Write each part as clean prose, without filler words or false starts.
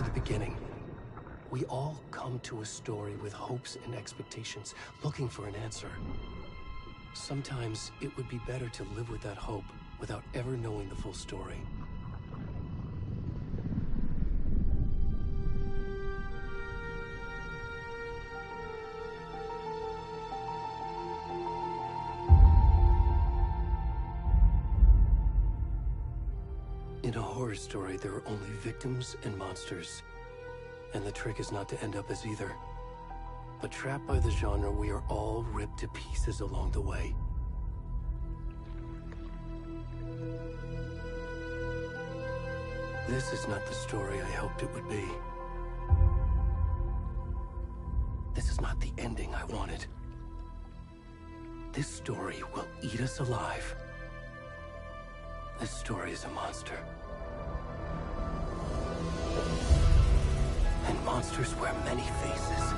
to the beginning. We all come to a story with hopes and expectations, looking for an answer. Sometimes it would be better to live with that hope without ever knowing the full story. In a horror story, there are only victims and monsters. And the trick is not to end up as either. But trapped by the genre, we are all ripped to pieces along the way. This is not the story I hoped it would be. This is not the ending I wanted. This story will eat us alive. This story is a monster. And monsters wear many faces.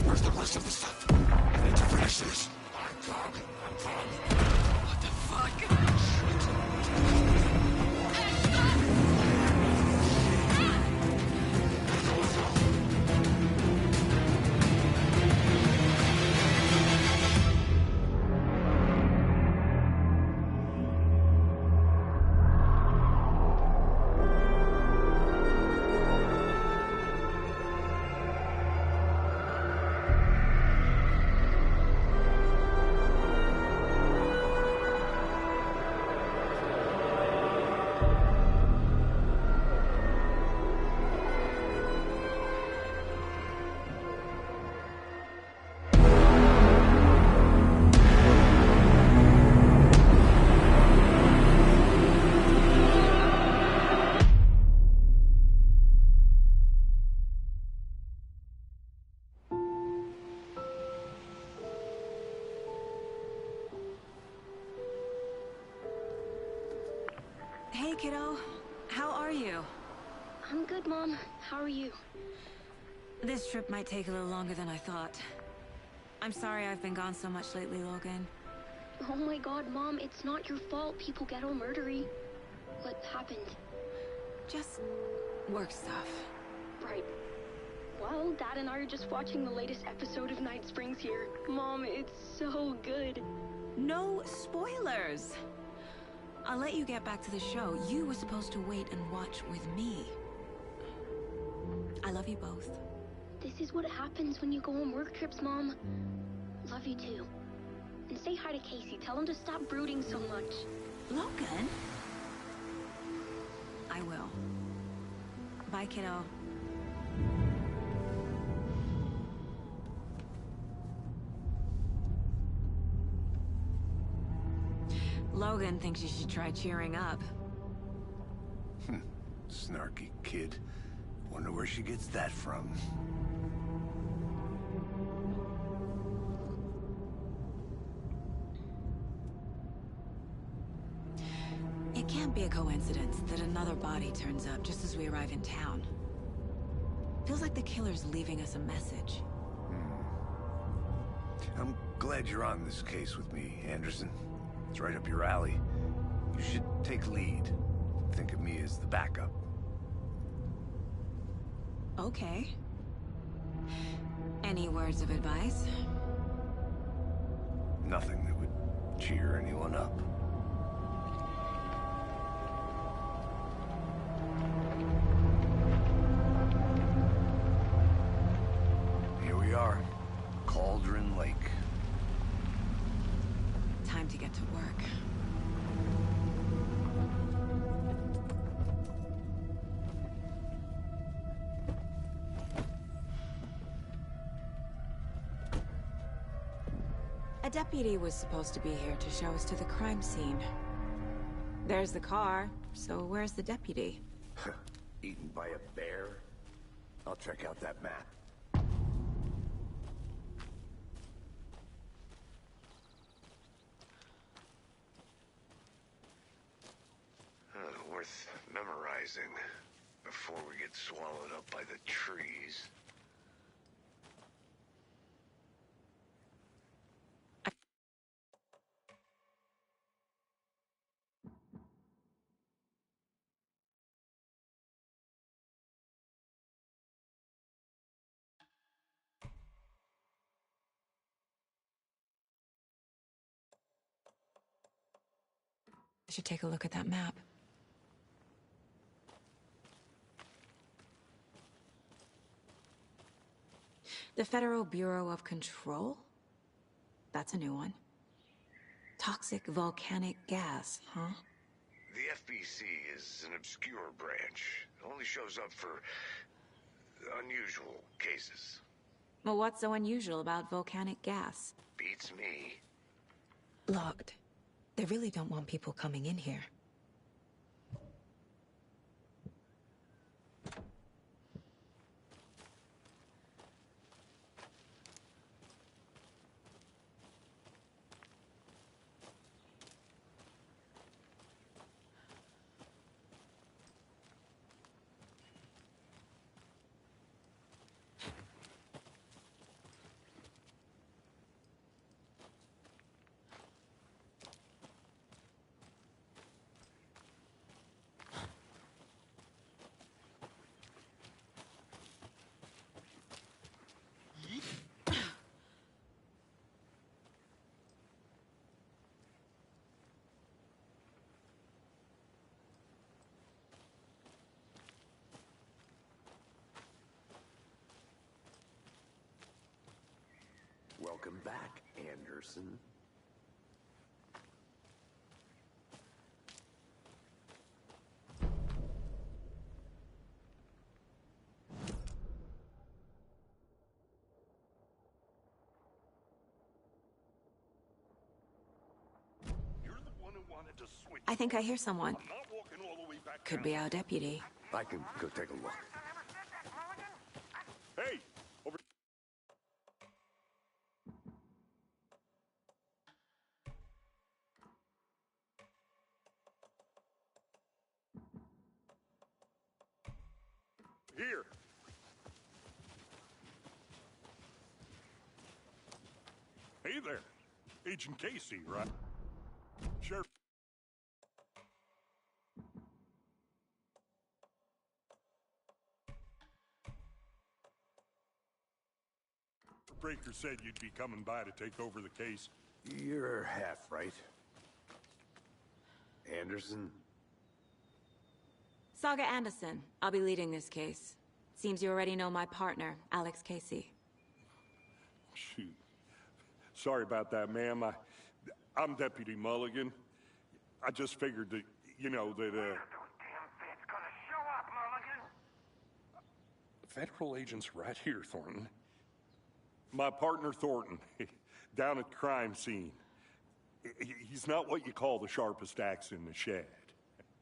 Where's the rest of the stuff? I need to finish this. Hey, kiddo. How are you? I'm good, Mom. How are you? This trip might take a little longer than I thought. I'm sorry I've been gone so much lately, Logan. Oh my god, Mom, it's not your fault people get all murdery. What happened? Just work stuff. Right. Well, Dad and I are just watching the latest episode of Night Springs here. Mom, it's so good. No spoilers! I'll let you get back to the show. You were supposed to wait and watch with me. I love you both. This is what happens when you go on work trips, Mom. Love you too. And say hi to Casey. Tell him to stop brooding so much. Logan? I will. Bye, kiddo. Logan thinks you should try cheering up. Snarky kid. Wonder where she gets that from. It can't be a coincidence that another body turns up just as we arrive in town. Feels like the killer's leaving us a message. I'm glad you're on this case with me, Anderson. It's right up your alley. You should take lead. Think of me as the backup. Okay. Any words of advice? Nothing that would cheer anyone up. Here we are. Cauldron Lake. Time to get to work. A deputy was supposed to be here to show us to the crime scene. There's the car, so where's the deputy? Eaten by a bear? I'll check out that map. Worth memorizing before we get swallowed up by the trees. I should take a look at that map. The Federal Bureau of Control? That's a new one. Toxic volcanic gas, huh? The FBC is an obscure branch. It only shows up for unusual cases. Well, what's so unusual about volcanic gas? Beats me. Locked. They really don't want people coming in here. Welcome back, Anderson. You're the one who wanted to switch. I think I hear someone. I'm not walking all the way back Could down. be our deputy. I can go take a look. Hey, over. Agent Casey, right? Sheriff. Breaker said you'd be coming by to take over the case. You're half right. Anderson? Saga Anderson. I'll be leading this case. Seems you already know my partner, Alex Casey. Shoot. Sorry about that, ma'am. I'm Deputy Mulligan. I just figured that, you know, that, Federal agents right here, Thornton. My partner, Thornton, down at the crime scene. He's not what you call the sharpest axe in the shed.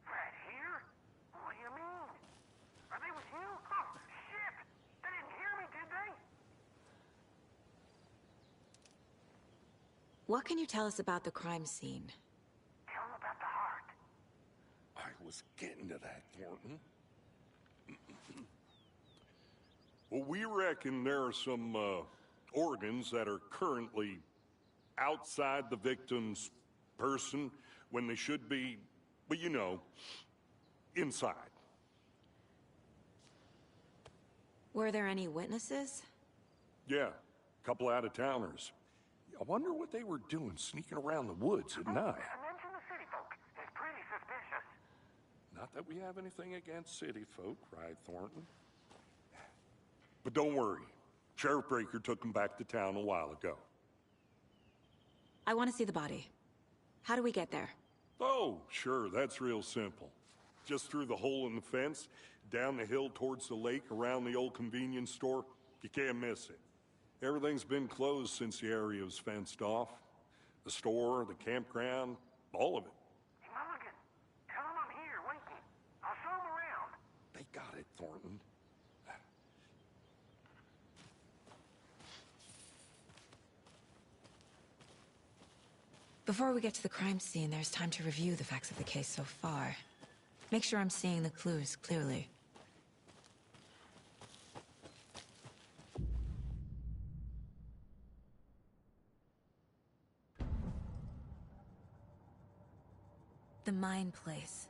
Right here? What do you mean? Are they with you? Oh, shit! They didn't hear me, did they? What can you tell us about the crime scene? Tell them about the heart. I was getting to that, Thornton. Well, we reckon there are some, organs that are currently outside the victim's person when they should be, well, you know, inside. Were there any witnesses? Yeah, a couple out-of-towners. I wonder what they were doing sneaking around the woods at night. Mention the city folk. It's pretty suspicious. Not that we have anything against city folk, right, Thornton? But don't worry. Sheriff Breaker took him back to town a while ago. I want to see the body. How do we get there? Oh, sure, that's real simple. Just through the hole in the fence, down the hill towards the lake, around the old convenience store. You can't miss it. Everything's been closed since the area was fenced off. The store, the campground, all of it. Hey, Mulligan, tell them I'm here, waiting. I'll show them around. They got it, Thornton. Before we get to the crime scene, there's time to review the facts of the case so far. Make sure I'm seeing the clues clearly. The Mind Place.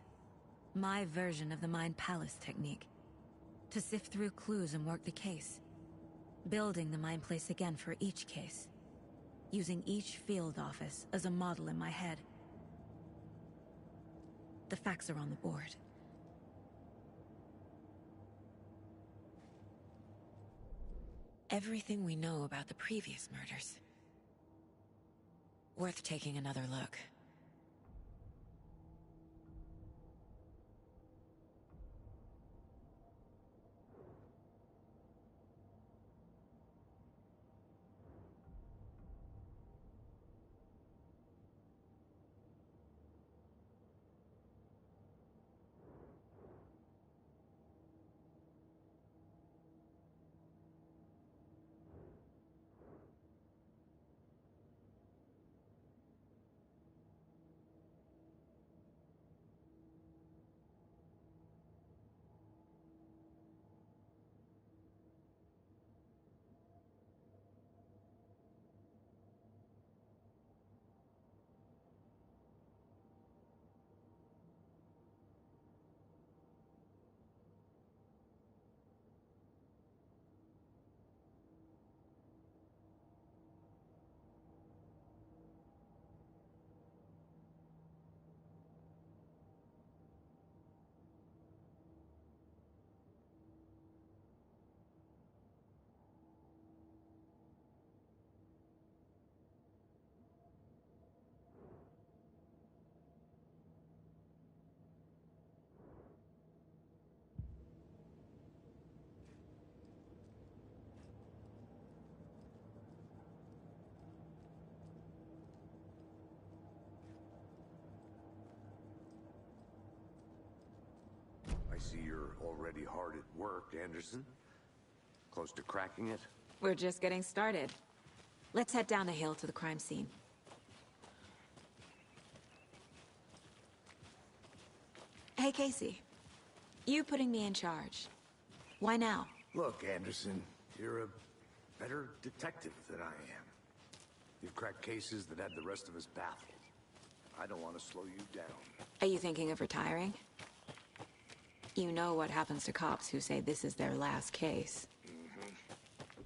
My version of the Mind Palace technique. To sift through clues and work the case. Building the Mind Place again for each case. Using each field office as a model in my head. The facts are on the board. Everything we know about the previous murders. Worth taking another look. I see you're already hard at work, Anderson. Close to cracking it? We're just getting started. Let's head down the hill to the crime scene. Hey, Casey. You putting me in charge. Why now? Look, Anderson, you're a better detective than I am. You've cracked cases that had the rest of us baffled. I don't want to slow you down. Are you thinking of retiring? You know what happens to cops who say this is their last case.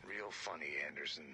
Real funny, Anderson.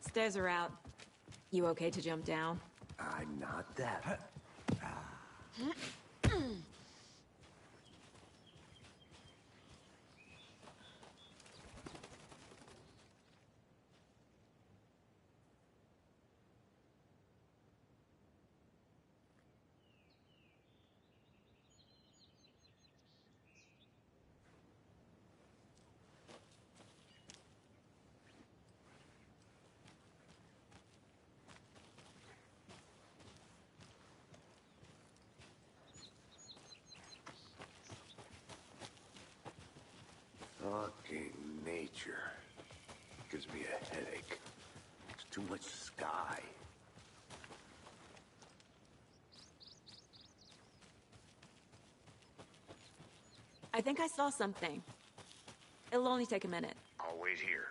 Stairs are out. You okay to jump down? I'm not that. Fucking nature. Gives me a headache. It's too much sky. I think I saw something. It'll only take a minute. I'll wait here.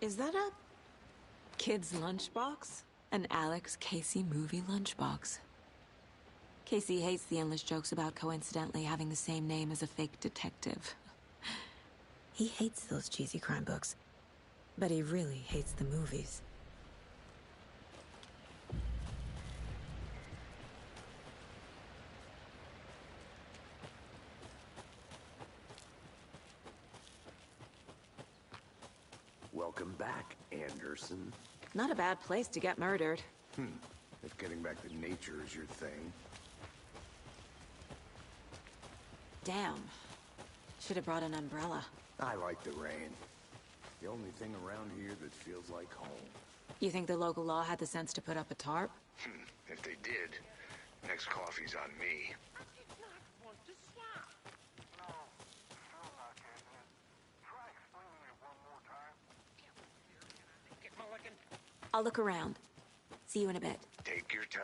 Is that a kid's lunchbox? An Alex Casey movie lunchbox. Casey hates the endless jokes about coincidentally having the same name as a fake detective. He hates those cheesy crime books, but he really hates the movies. Welcome back, Anderson. Not a bad place to get murdered. If getting back to nature is your thing. Damn. Should have brought an umbrella. I like the rain. The only thing around here that feels like home. You think the local law had the sense to put up a tarp? If they did, next coffee's on me. I did not want to stop. No, still not getting it. Try explaining it one more time. Get Mulligan. I'll look around. See you in a bit. Take your time.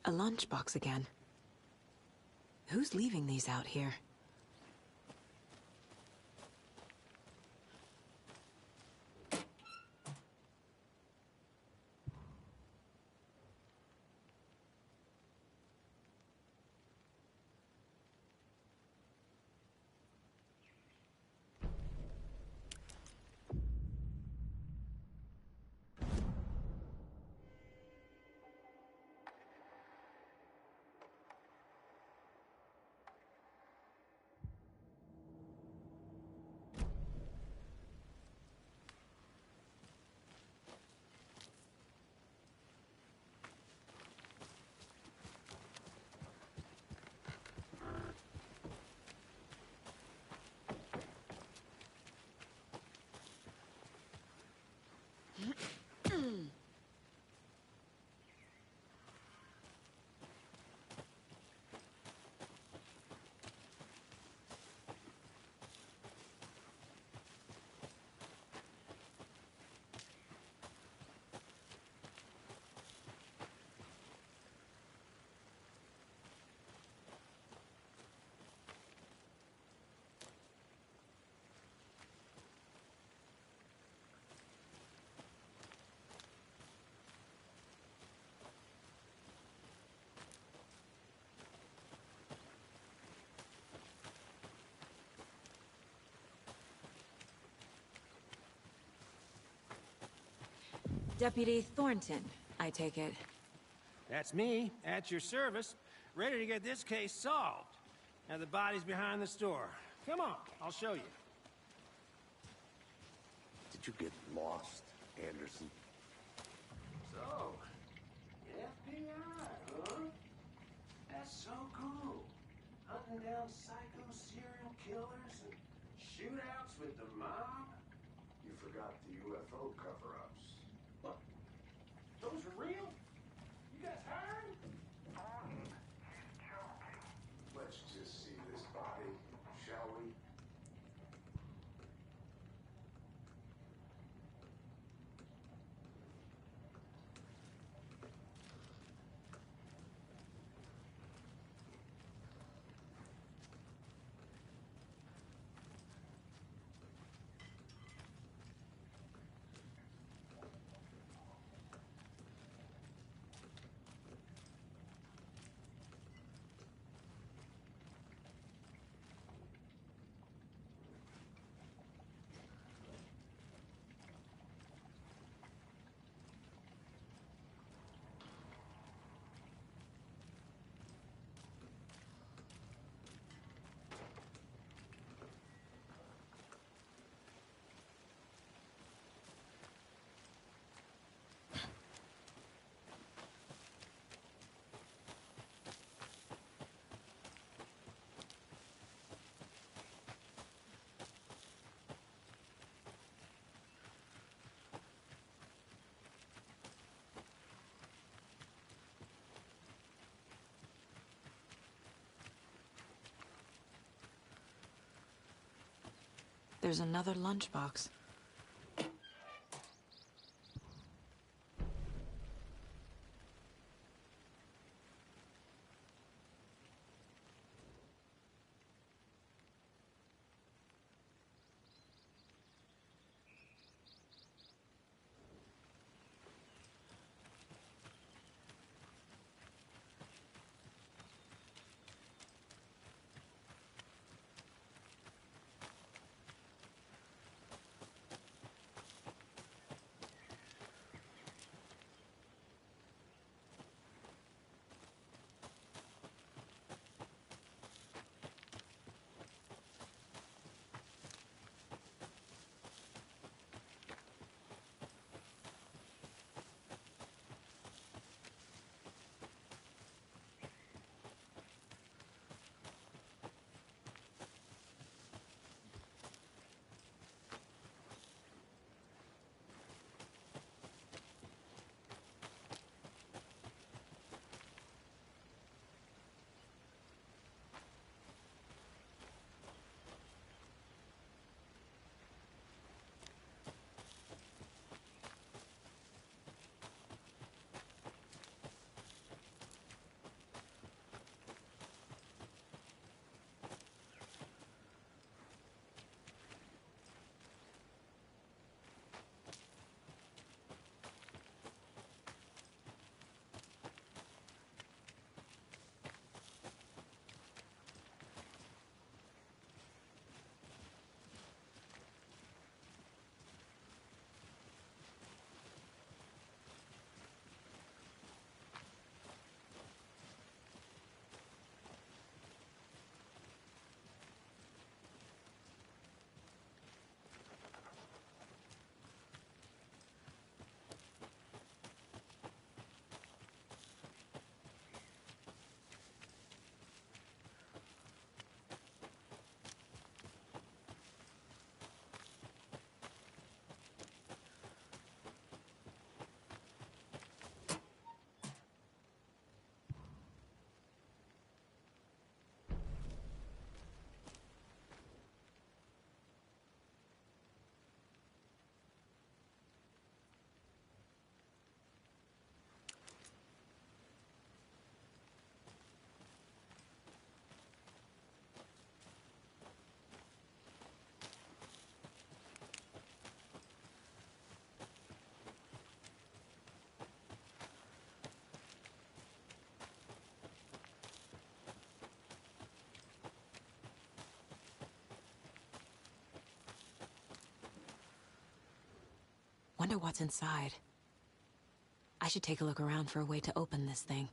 A lunchbox again. Who's leaving these out here? Deputy Thornton, I take it. That's me, at your service, ready to get this case solved. Now the body's behind the store. Come on, I'll show you. Did you get lost, Anderson? So, FBI, huh? That's so cool. Hunting down psycho serial killers and shootouts with the mob. You forgot the UFO cover-ups. What? Those are real? You guys hired? Let's just see this body, shall we? There's another lunchbox. Wonder what's inside. I should take a look around for a way to open this thing.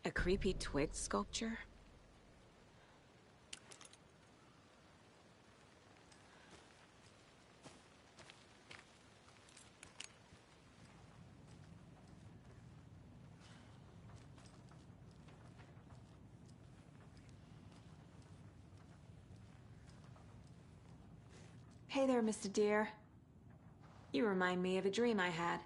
A creepy twig sculpture? Hey there, Mr. Deer. You remind me of a dream I had.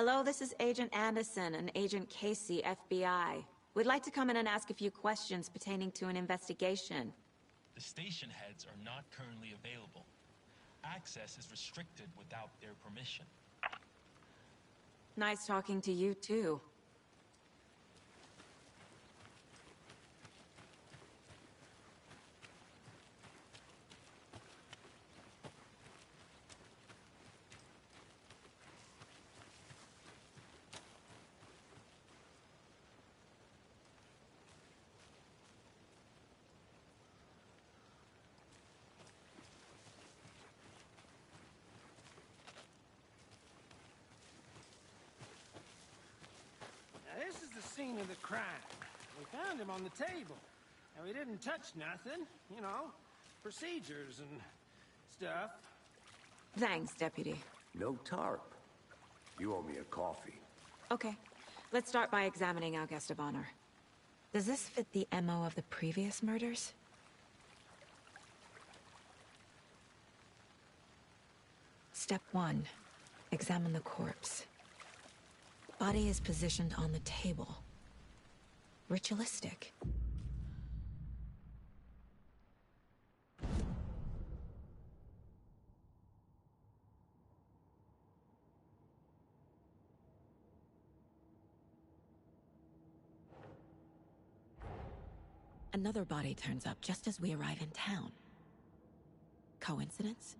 Hello, this is Agent Anderson and Agent Casey, FBI. We'd like to come in and ask a few questions pertaining to an investigation. The station heads are not currently available. Access is restricted without their permission. Nice talking to you, too. Now, this is the scene of the crime. We found him on the table. And we didn't touch nothing, you know, procedures and stuff. Thanks, Deputy. No tarp. You owe me a coffee. Okay, let's start by examining our guest of honor. Does this fit the MO of the previous murders? Step 1. Examine the corpse. Body is positioned on the table. Ritualistic. Another body turns up just as we arrive in town. Coincidence?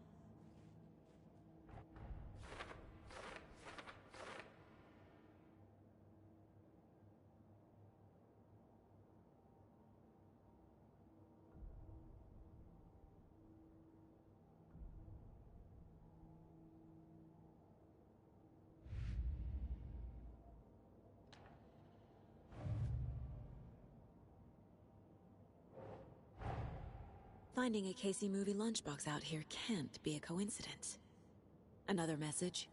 Finding a Casey movie lunchbox out here can't be a coincidence. Another message?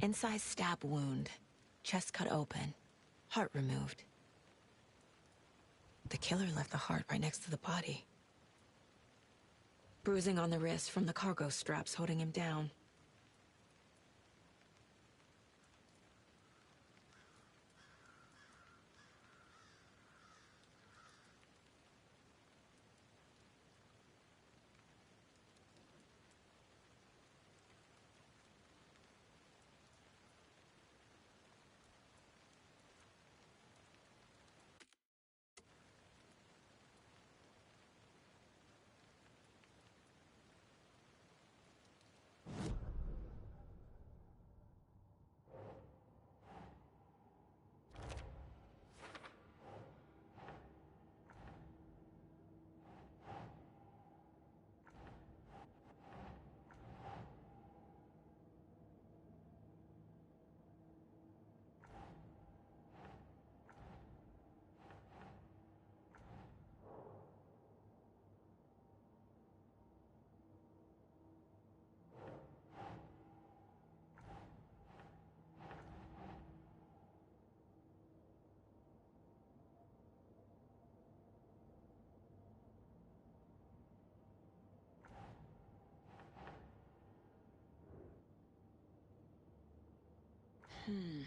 Incised stab wound. Chest cut open. Heart removed. The killer left the heart right next to the body. Bruising on the wrist from the cargo straps holding him down. Hmm.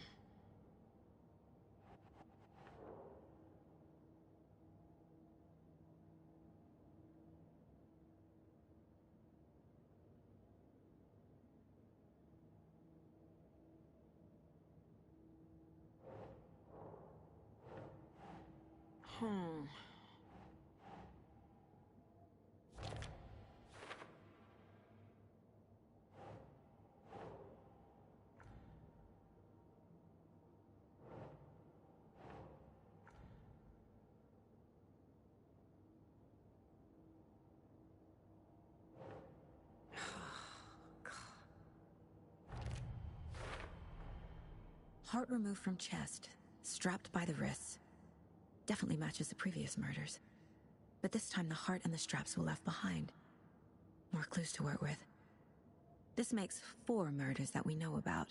Heart removed from chest, strapped by the wrists. Definitely matches the previous murders. But this time the heart and the straps were left behind. More clues to work with. This makes 4 murders that we know about.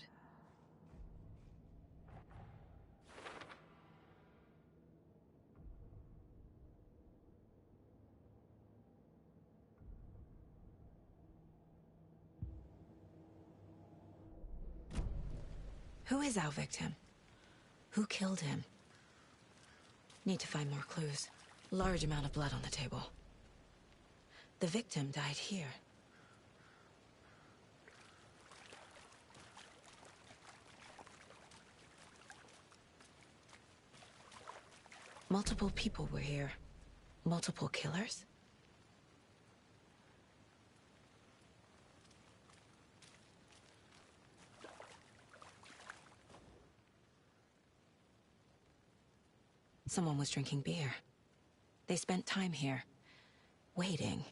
Who is our victim? Who killed him? Need to find more clues. Large amount of blood on the table. The victim died here. Multiple people were here. Multiple killers? Someone was drinking beer. They spent time here, waiting.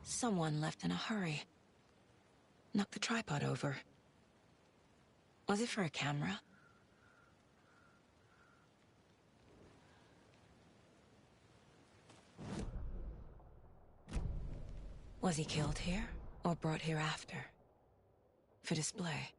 Someone left in a hurry. Knocked the tripod over. Was it for a camera? Was he killed here, or brought here after? For display?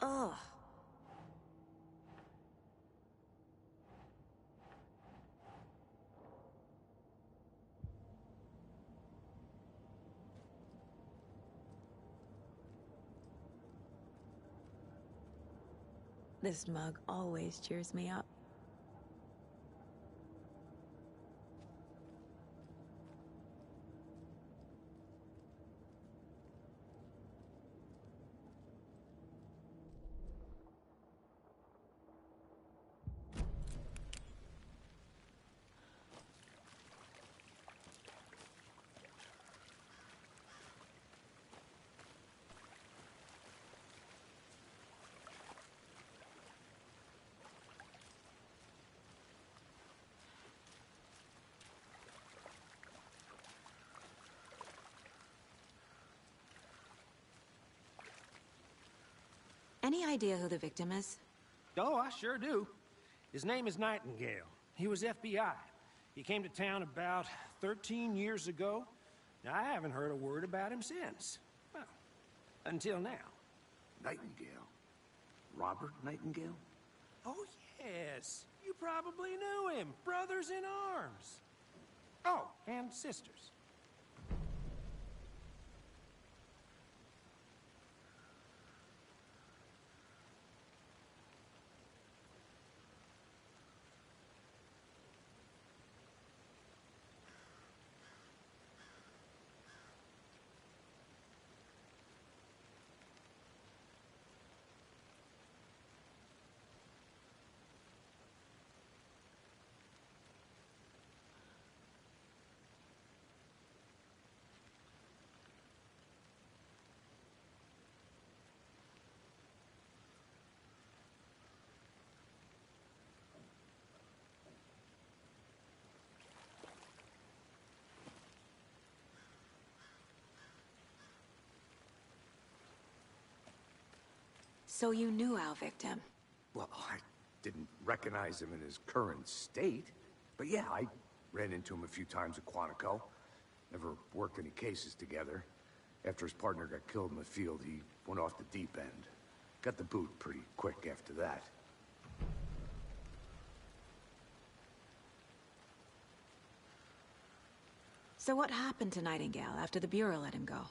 Ugh. This mug always cheers me up. Any idea who the victim is? Oh, I sure do. His name is Nightingale. He was FBI. He came to town about 13 years ago. Now, I haven't heard a word about him since. Well, until now. Nightingale? Robert Nightingale? Oh, yes. You probably knew him. Brothers in arms. Oh, and sisters. So you knew our victim? Well, I didn't recognize him in his current state. But yeah, I ran into him a few times at Quantico. Never worked any cases together. After his partner got killed in the field, he went off the deep end. Got the boot pretty quick after that. So what happened to Nightingale after the Bureau let him go?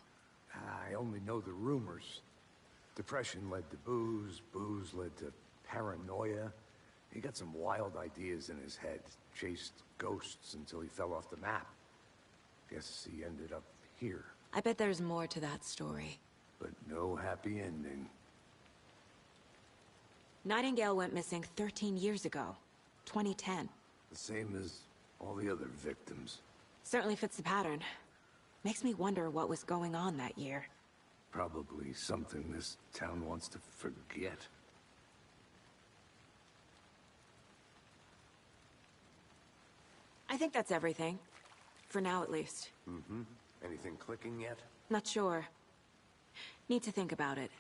I only know the rumors. Depression led to booze, booze led to paranoia. He got some wild ideas in his head, chased ghosts until he fell off the map. Guess he ended up here. I bet there's more to that story. But no happy ending. Nightingale went missing 13 years ago. 2010. The same as all the other victims. Certainly fits the pattern. Makes me wonder what was going on that year. Probably something this town wants to forget. I think that's everything. For now, at least. Mm-hmm. Anything clicking yet? Not sure. Need to think about it.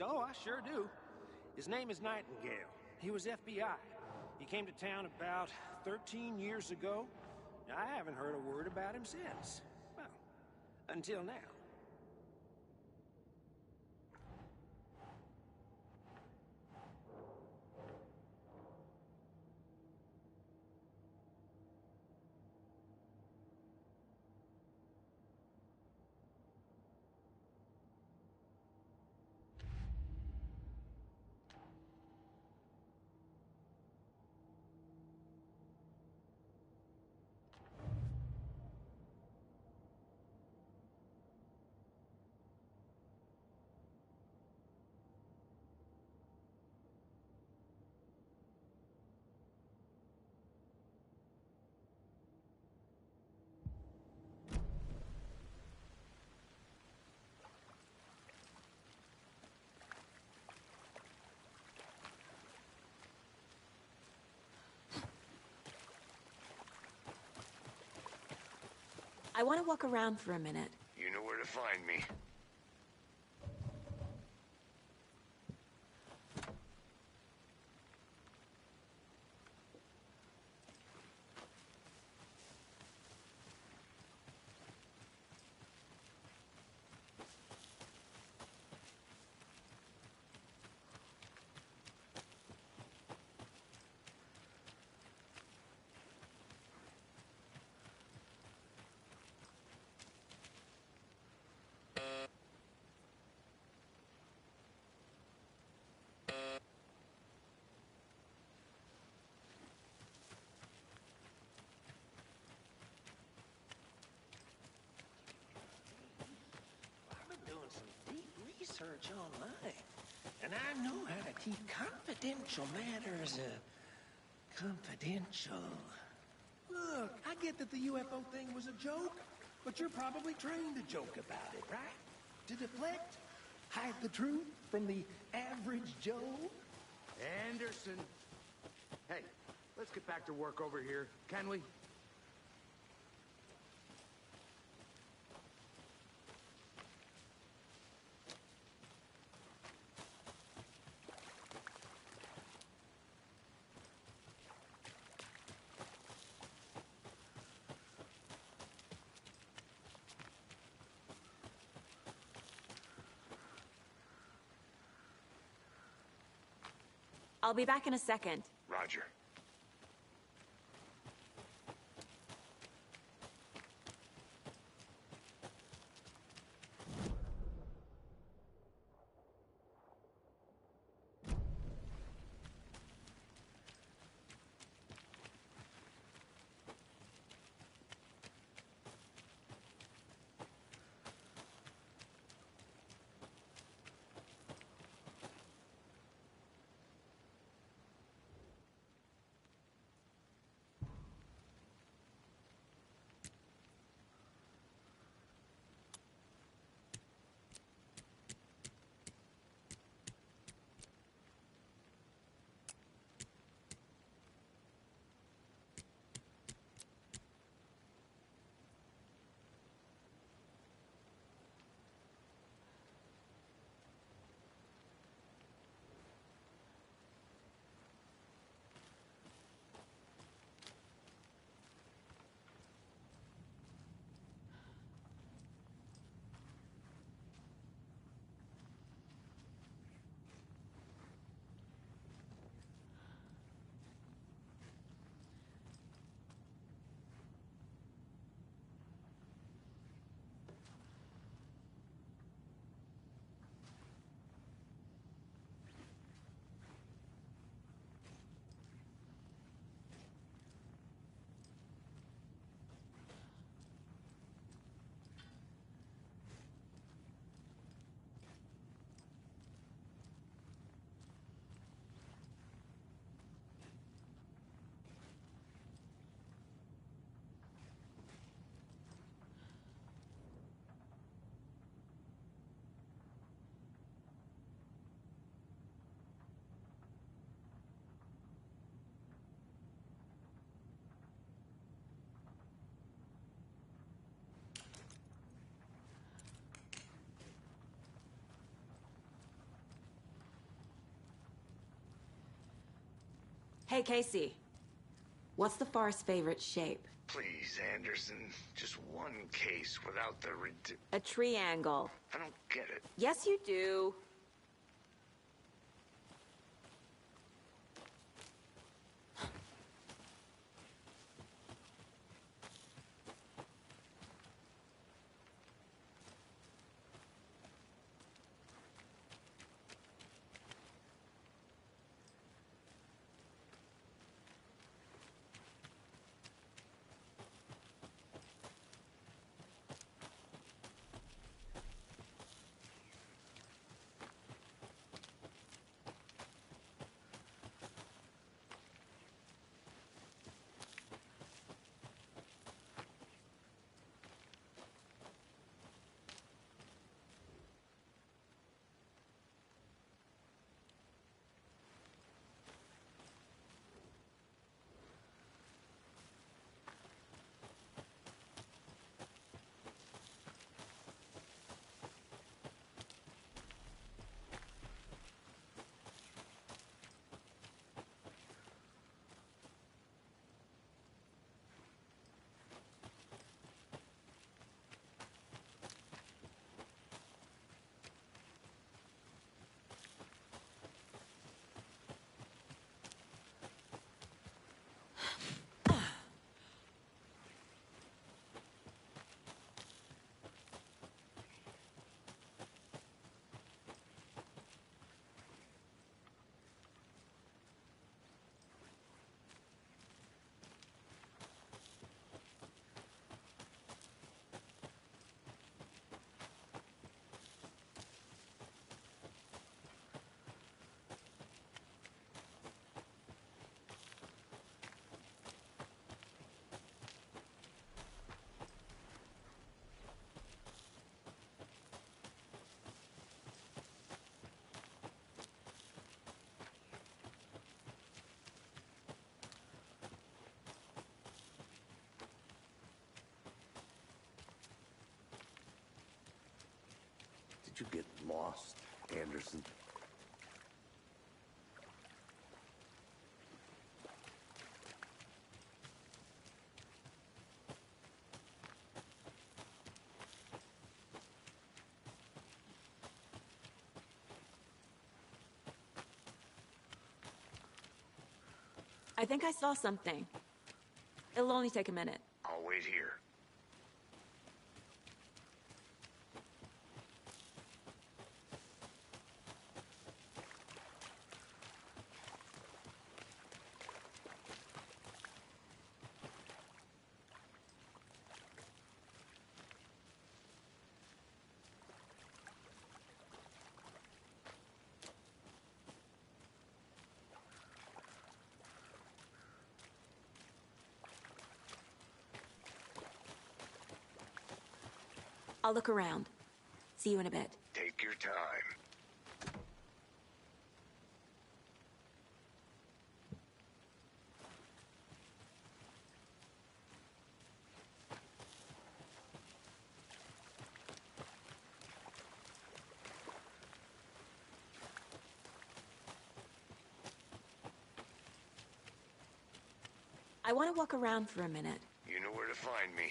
Oh, I sure do. His name is Nightingale. He was FBI. He came to town about 13 years ago. I haven't heard a word about him since. Well, until now. I want to walk around for a minute. You know where to find me. I've been doing some deep research online, and I know how to keep confidential matters, confidential. Look, I get that the UFO thing was a joke, but you're probably trained to joke about it, right? To deflect, hide the truth from the average Joe. Anderson! Hey, let's get back to work over here, can we? I'll be back in a second. Roger. Hey, Casey. What's the far's favorite shape? Please, Anderson, just one case without the A triangle. I don't get it. Yes, you do. Did you get lost, Anderson? I think I saw something. It'll only take a minute. I'll wait here. I'll look around. See you in a bit. Take your time. I want to walk around for a minute. You know where to find me.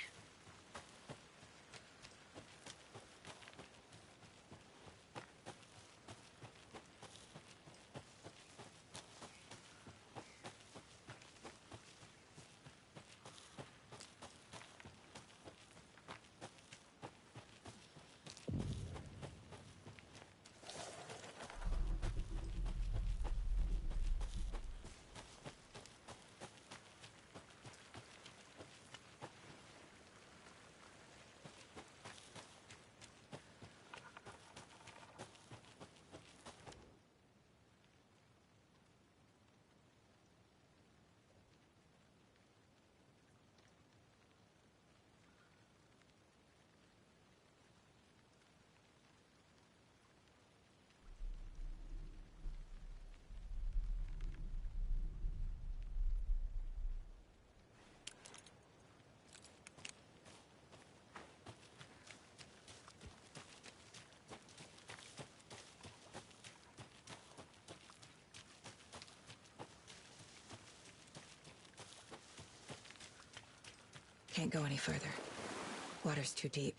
Can't go any further. Water's too deep.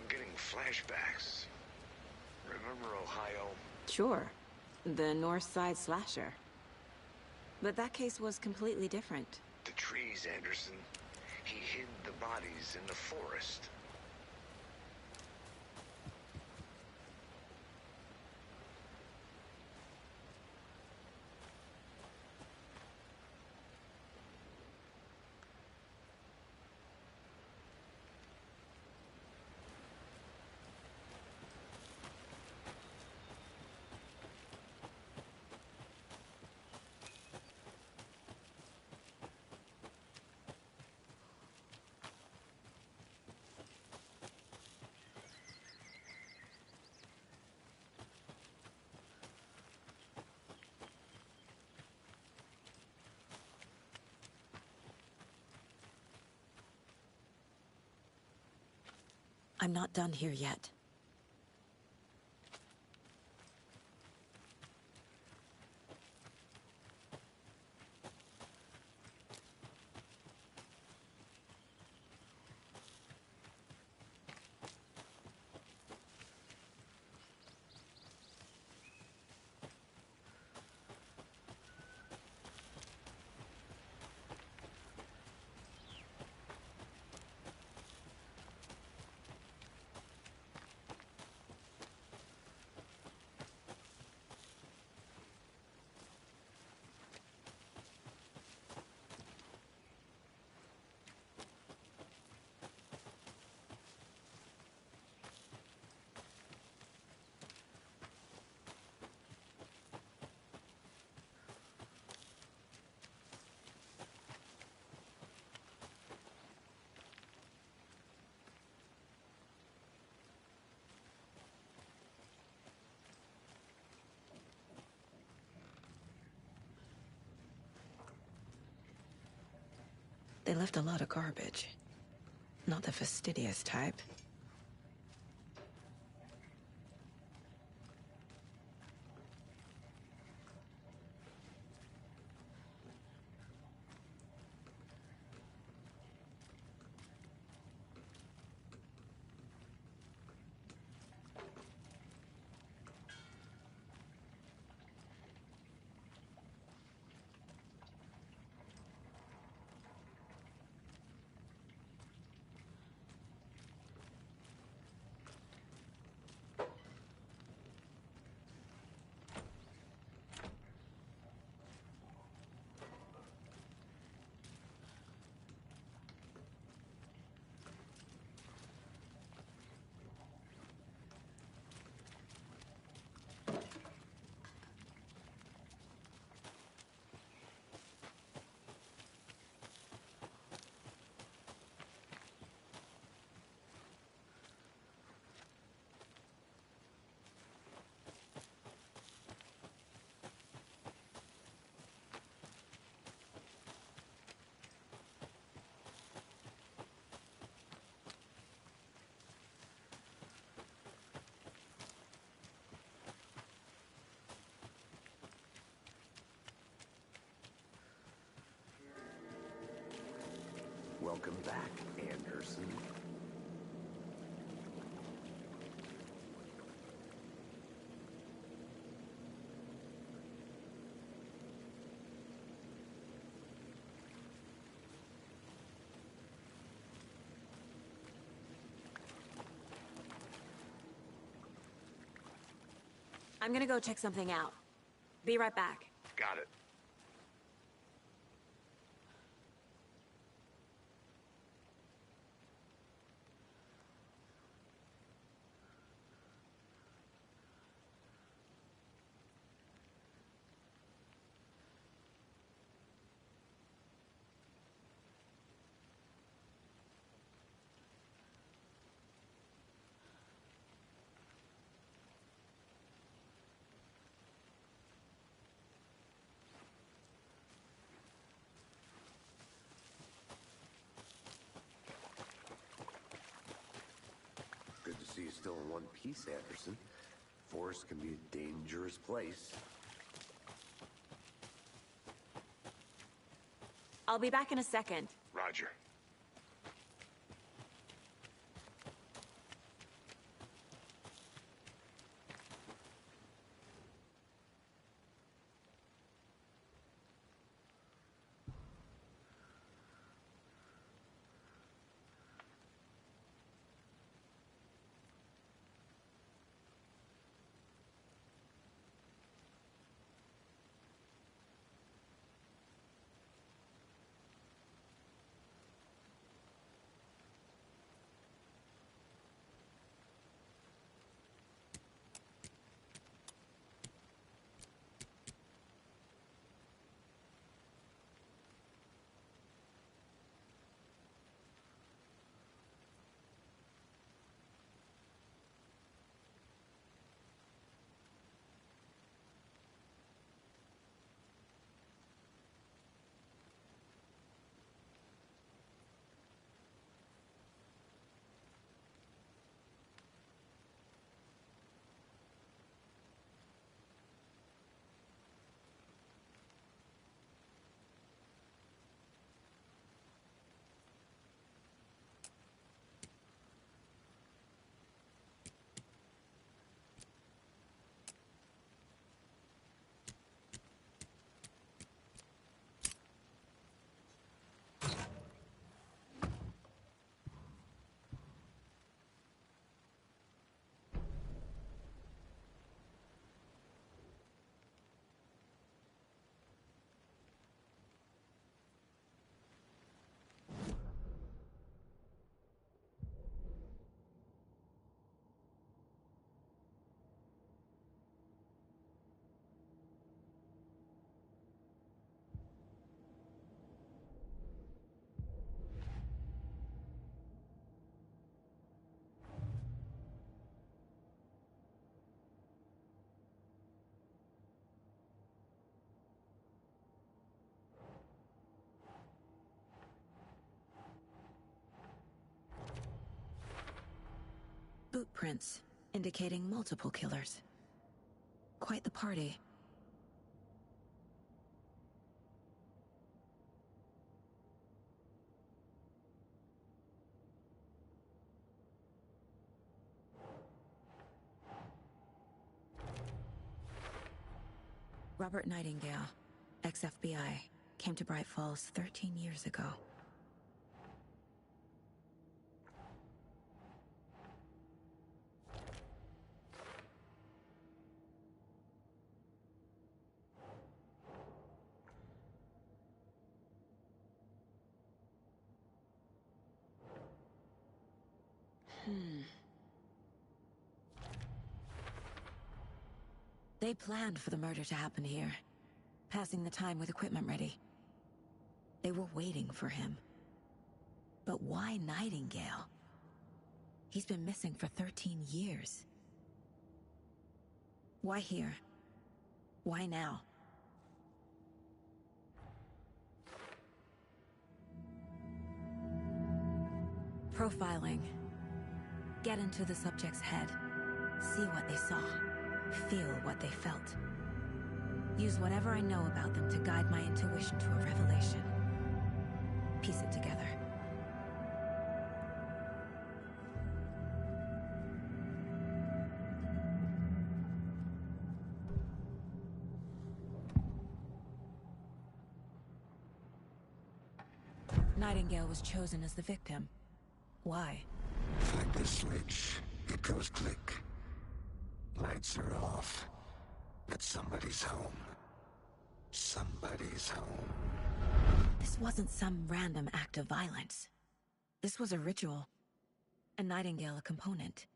I'm getting flashbacks. Remember Ohio? Sure. The North Side slasher. But that case was completely different. The trees, Anderson. He hid the bodies in the forest. I'm not done here yet. They left a lot of garbage. Not the fastidious type. Welcome back, Anderson. I'm gonna go check something out. Be right back. Got it. Good to see you still in one piece, Anderson. Forest can be a dangerous place. I'll be back in a second. Roger. fingerprints, indicating multiple killers. Quite the party. Robert Nightingale, ex-FBI, came to Bright Falls 13 years ago. They planned for the murder to happen here, passing the time with equipment ready. They were waiting for him. But why Nightingale? He's been missing for 13 years. Why here? Why now? Profiling. Get into the subject's head. See what they saw. Feel what they felt. Use whatever I know about them to guide my intuition to a revelation. Piece it together. Nightingale was chosen as the victim. Why? Like the switch, it goes click. Lights are off. But somebody's home. Somebody's home. This wasn't some random act of violence. This was a ritual. A Nightingale a component.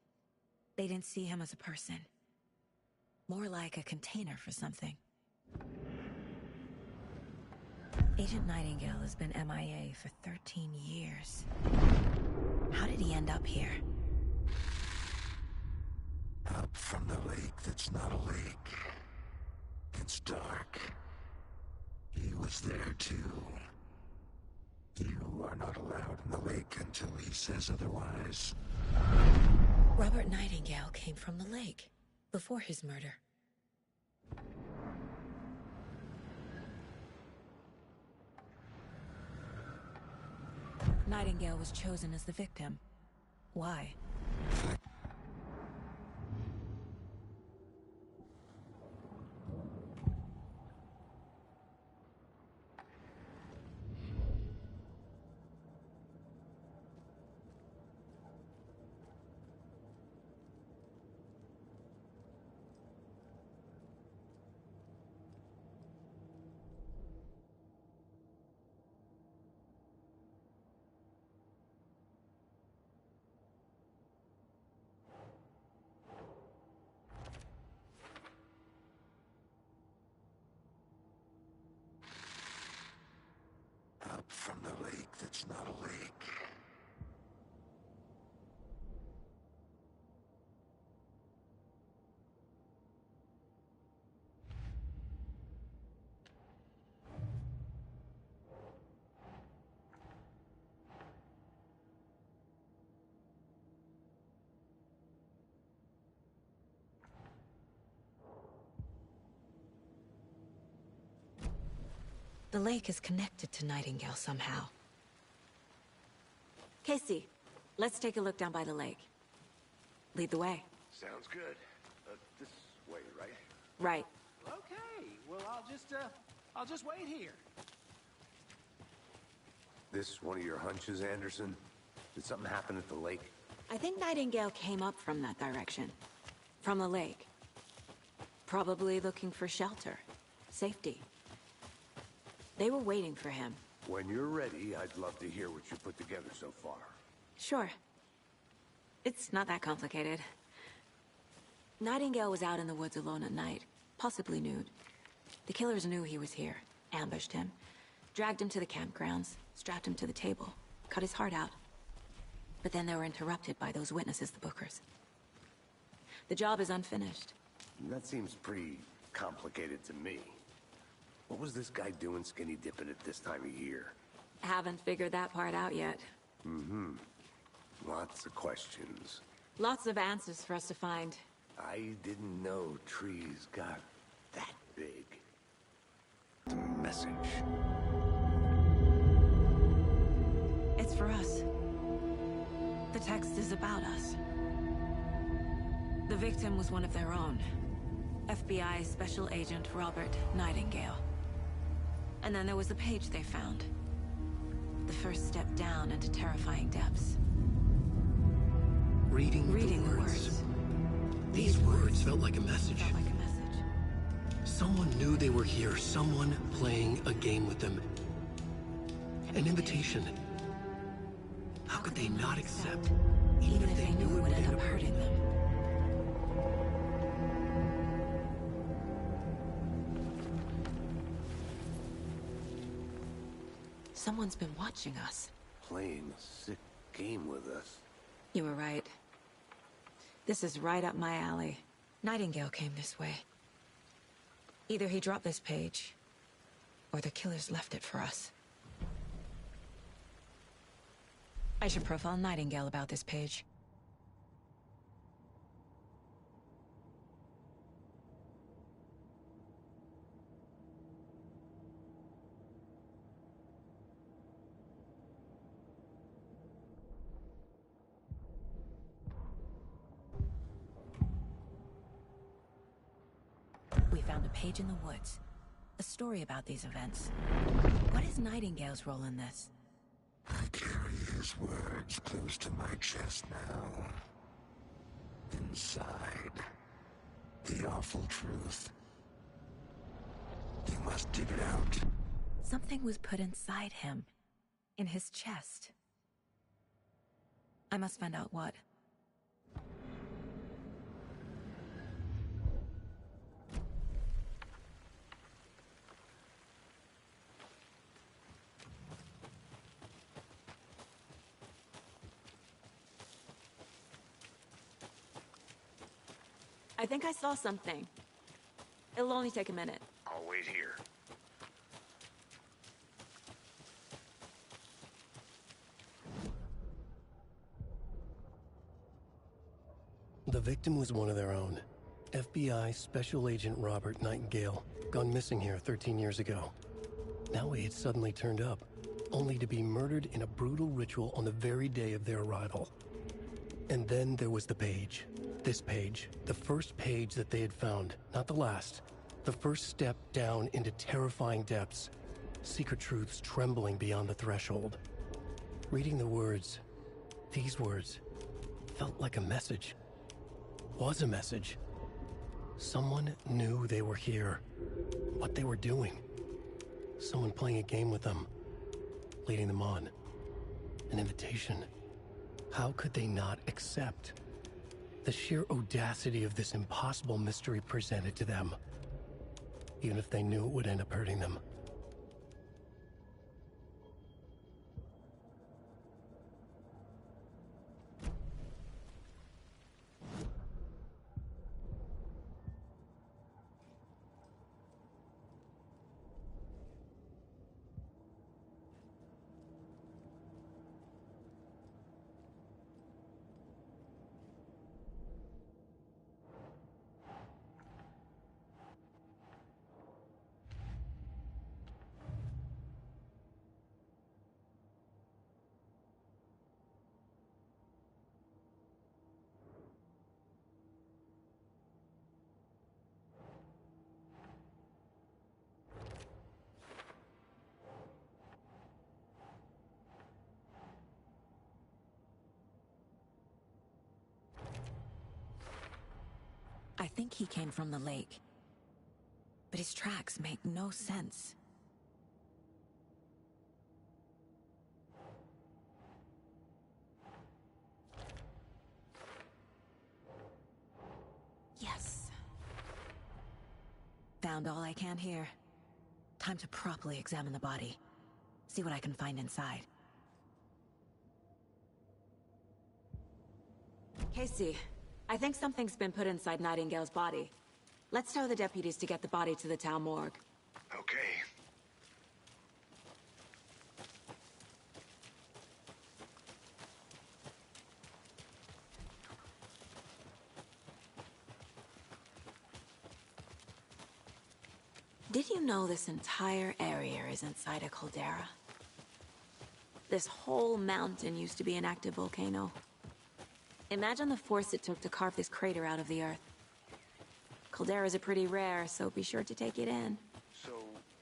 They didn't see him as a person. More like a container for something. Agent Nightingale has been MIA for 13 years. How did he end up here? Up from the lake that's not a lake. It's dark. He was there too. You are not allowed in the lake until he says otherwise. Robert Nightingale came from the lake, before his murder. Nightingale was chosen as the victim. Why? Up from the lake that's not a lake. The lake is connected to Nightingale somehow. Casey, let's take a look down by the lake. Lead the way. Sounds good. This way, right? Right. Okay, well, I'll just wait here. This one of your hunches, Anderson? Did something happen at the lake? I think Nightingale came up from that direction. From the lake. Probably looking for shelter. Safety. They were waiting for him. When you're ready, I'd love to hear what you put together so far. Sure. It's not that complicated. Nightingale was out in the woods alone at night, possibly nude. The killers knew he was here, ambushed him, dragged him to the campgrounds, strapped him to the table, cut his heart out. But then they were interrupted by those witnesses, the Bookers. The job is unfinished. That seems pretty complicated to me. What was this guy doing skinny dipping at this time of year? Haven't figured that part out yet. Mm-hmm. Lots of questions. Lots of answers for us to find. I didn't know trees got that big. The message. It's for us. The text is about us. The victim was one of their own. FBI Special Agent Robert Nightingale. And then there was the page they found. The first step down into terrifying depths. Reading the words. These words felt like a message. Someone knew they were here. Someone playing a game with them. An invitation. How could they not accept, even if they knew it would end up hurting them? Someone's been watching us. Playing a sick game with us. You were right. This is right up my alley. Nightingale came this way. Either he dropped this page, or the killers left it for us. I should profile Nightingale about this page. We found a page in the woods. A story about these events. What is Nightingale's role in this? I carry his words close to my chest now. Inside, the awful truth. You must dig it out. Something was put inside him. In his chest. I must find out what. I think I saw something. It'll only take a minute. I'll wait here. The victim was one of their own. FBI Special Agent Robert Nightingale, gone missing here 13 years ago. Now he had suddenly turned up, only to be murdered in a brutal ritual on the very day of their arrival. And then there was the page. This page, the first page that they had found, not the last. The first step down into terrifying depths. Secret truths trembling beyond the threshold. Reading the words, these words, felt like a message. Was a message. Someone knew they were here. What they were doing. Someone playing a game with them. Leading them on. An invitation. How could they not accept? The sheer audacity of this impossible mystery presented to them. Even if they knew it would end up hurting them. I think he came from the lake. But his tracks make no sense. Yes. Found all I can here. Time to properly examine the body. See what I can find inside. Casey, I think something's been put inside Nightingale's body. Let's tell the deputies to get the body to the town morgue. Okay. Did you know this entire area is inside a caldera? This whole mountain used to be an active volcano. Imagine the force it took to carve this crater out of the earth. Calderas are pretty rare, so be sure to take it in. So,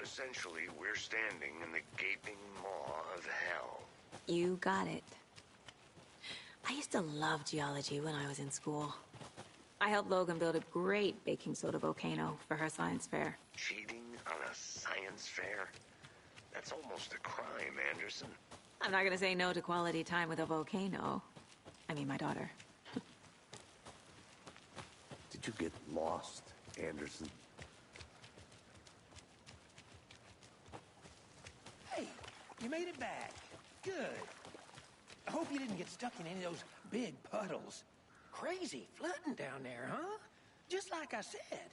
essentially, we're standing in the gaping maw of hell. You got it. I used to love geology when I was in school. I helped Logan build a great baking soda volcano for her science fair. Cheating on a science fair? That's almost a crime, Anderson. I'm not gonna say no to quality time with a volcano. I mean, my daughter. Did you get lost, Anderson? Hey, you made it back. Good. I hope you didn't get stuck in any of those big puddles. Crazy flooding down there, huh? Just like I said.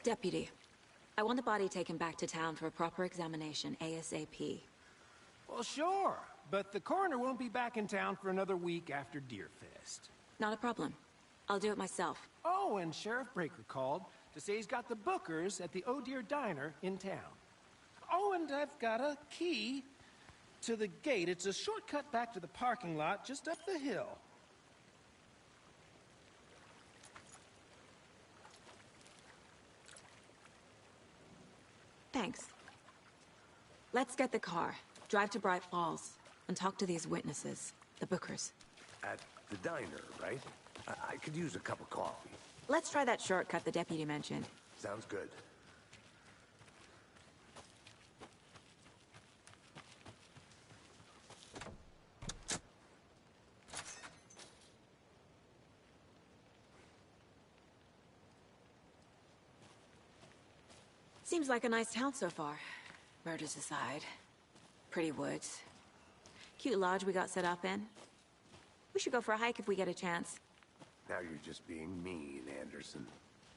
Deputy, I want the body taken back to town for a proper examination ASAP. Well, sure. But the coroner won't be back in town for another week after Deerfest. Not a problem. I'll do it myself. Oh, and Sheriff Breaker called to say he's got the bookers at the Oh Dear Diner in town. Oh, and I've got a key to the gate. It's a shortcut back to the parking lot just up the hill. Thanks. Let's get the car, drive to Bright Falls, and talk to these witnesses, the bookers. At the diner, right? I could use a cup of coffee. Let's try that shortcut the deputy mentioned. Sounds good. Seems like a nice town so far. Murders aside. Pretty woods. Cute lodge we got set up in. We should go for a hike if we get a chance. Now you're just being mean, Anderson.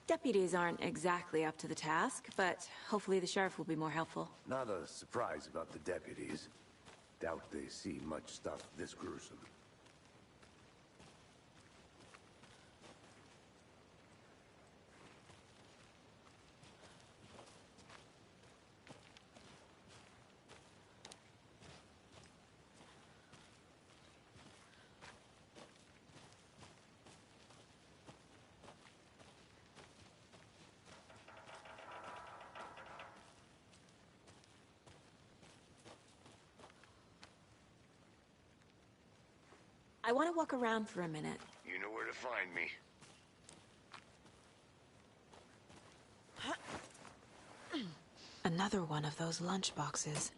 Deputies aren't exactly up to the task, but hopefully the sheriff will be more helpful. Not a surprise about the deputies. Doubt they see much stuff this gruesome. I want to walk around for a minute. You know where to find me. Another one of those lunch boxes.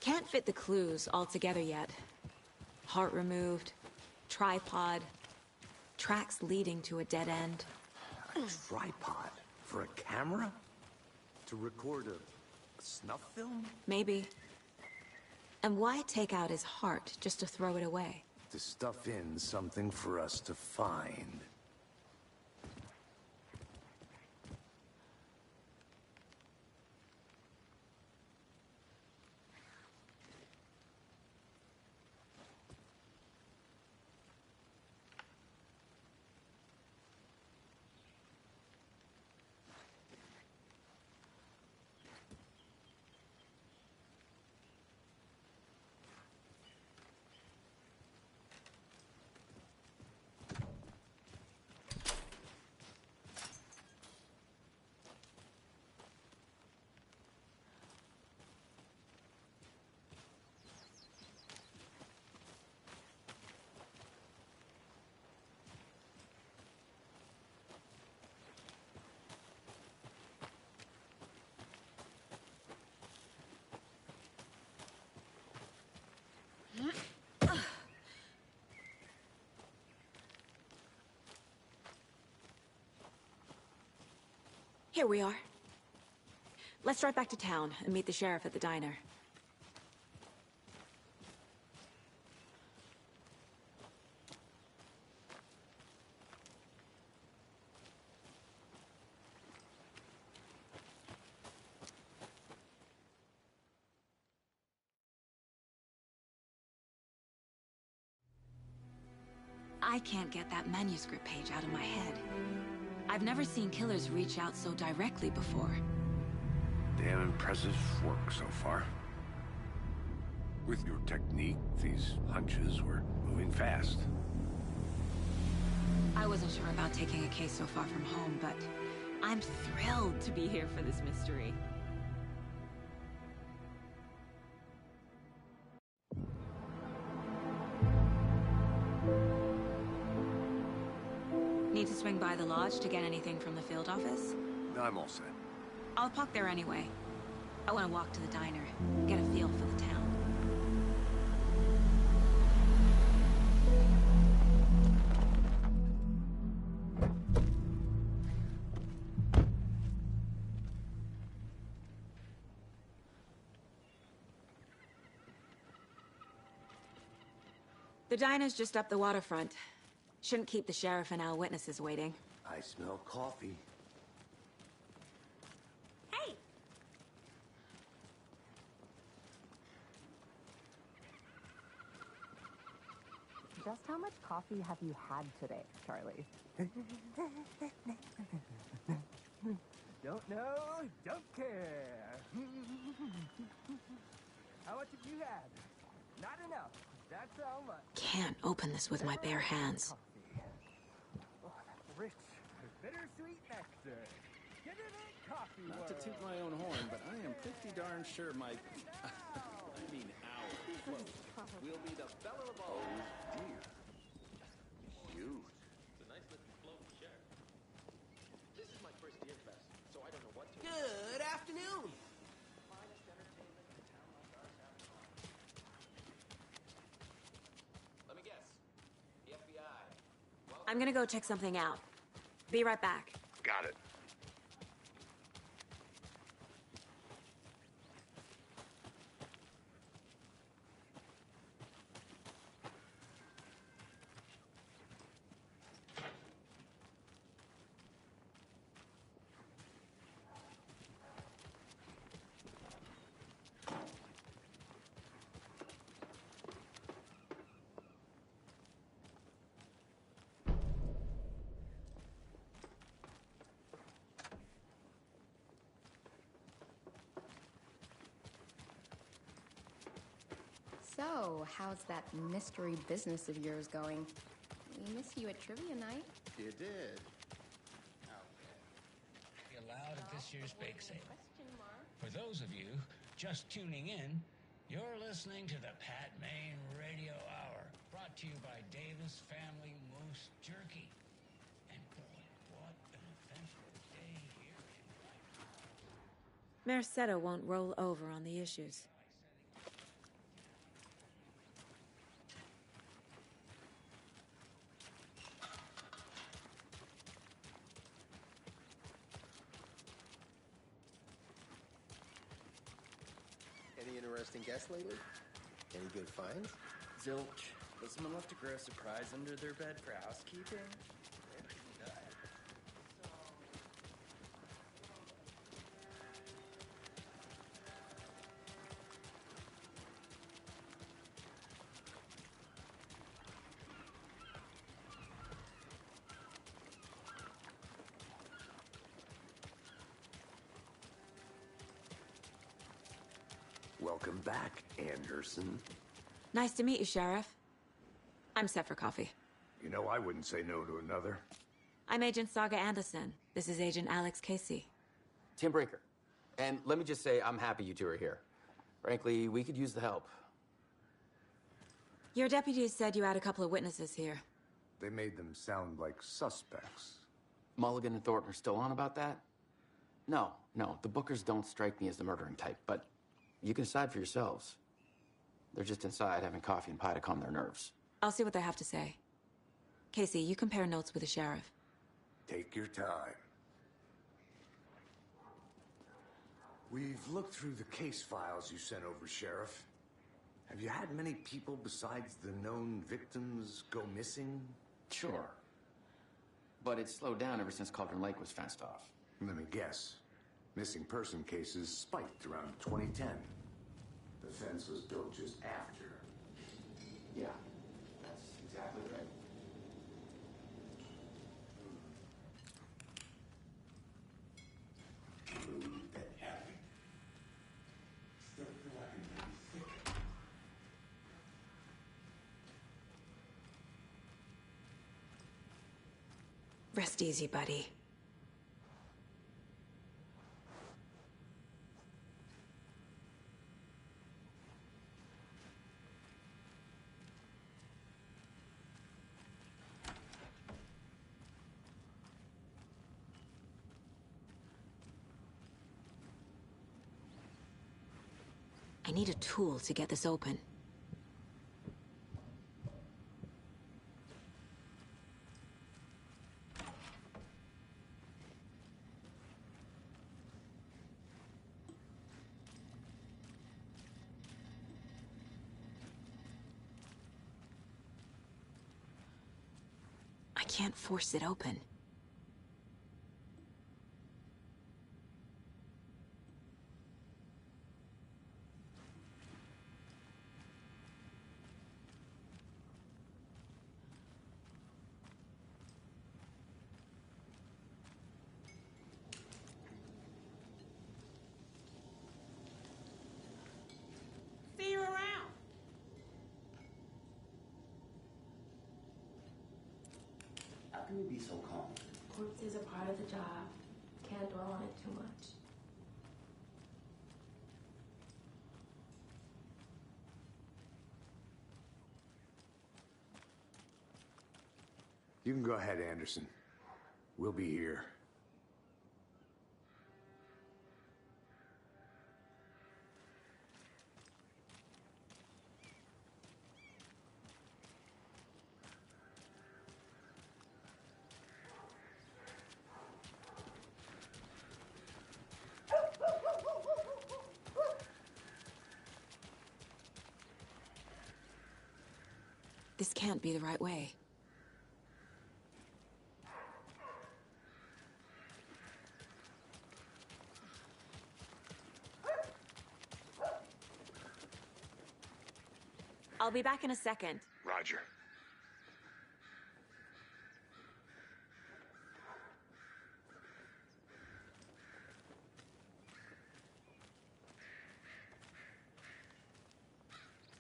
Can't fit the clues all together yet. Heart removed, tripod, tracks leading to a dead end. A tripod? For a camera? To record a snuff film? Maybe. And why take out his heart just to throw it away? To stuff in something for us to find. Here we are. Let's drive back to town and meet the sheriff at the diner. I can't get that manuscript page out of my head. I've never seen killers reach out so directly before. Damn impressive work so far. With your technique, these hunches were moving fast. I wasn't sure about taking a case so far from home, but I'm thrilled to be here for this mystery. Need to swing by the lodge to get anything from the field office? I'm all set. I'll park there anyway. I want to walk to the diner, get a feel for the town. The diner's just up the waterfront. Shouldn't keep the sheriff and our witnesses waiting. I smell coffee. Hey! Just how much coffee have you had today, Charlie? Don't know, don't care. How much have you had? Not enough. That's how much. Can't open this with my bare hands. Oh, that's rich, bittersweet nectar. Get it in coffee Not to toot my own horn, but I am pretty darn sure my... I mean our float will be the belle of all. Oh, dear. Cute. It's a nice looking float, Sheriff. This is my first Deer Fest, so I don't know what to... Good afternoon. Let me guess. The FBI. Well, I'm gonna go check something out. Be right back. Got it. So, how's that mystery business of yours going? We miss you at trivia night. you did. Be allowed at this year's bake sale. For those of you just tuning in, you're listening to the Pat Maine Radio Hour, brought to you by Davis Family Moose Jerky. And boy, what an eventful day here in Merced won't roll over on the issues. Any interesting guests lately? Any good finds? Zilch. But someone left a gross surprise under their bed for housekeeping? Welcome back, Anderson. Nice to meet you, Sheriff. I'm set for coffee. You know, I wouldn't say no to another. I'm Agent Saga Anderson. This is Agent Alex Casey. Tim Brinker. And let me just say, I'm happy you two are here. Frankly, we could use the help. Your deputies said you had a couple of witnesses here. They made them sound like suspects. Mulligan and Thornton are still on about that? No, the Bookers don't strike me as the murdering type, but you can decide for yourselves. They're just inside having coffee and pie to calm their nerves. I'll see what they have to say. Casey, you compare notes with the sheriff. Take your time. We've looked through the case files you sent over, Sheriff. Have you had many people besides the known victims go missing? Sure. But it's slowed down ever since Cauldron Lake was fenced off. Let me guess. Missing person cases spiked around 2010. The fence was built just after. Yeah, that's exactly right. Rest easy, buddy. I need a tool to get this open. I can't force it open. See you around. How can you be so calm? Corpses are part of the job. Can't dwell on it too much. You can go ahead, Anderson. We'll be here. This can't be the right way. I'll be back in a second. Roger.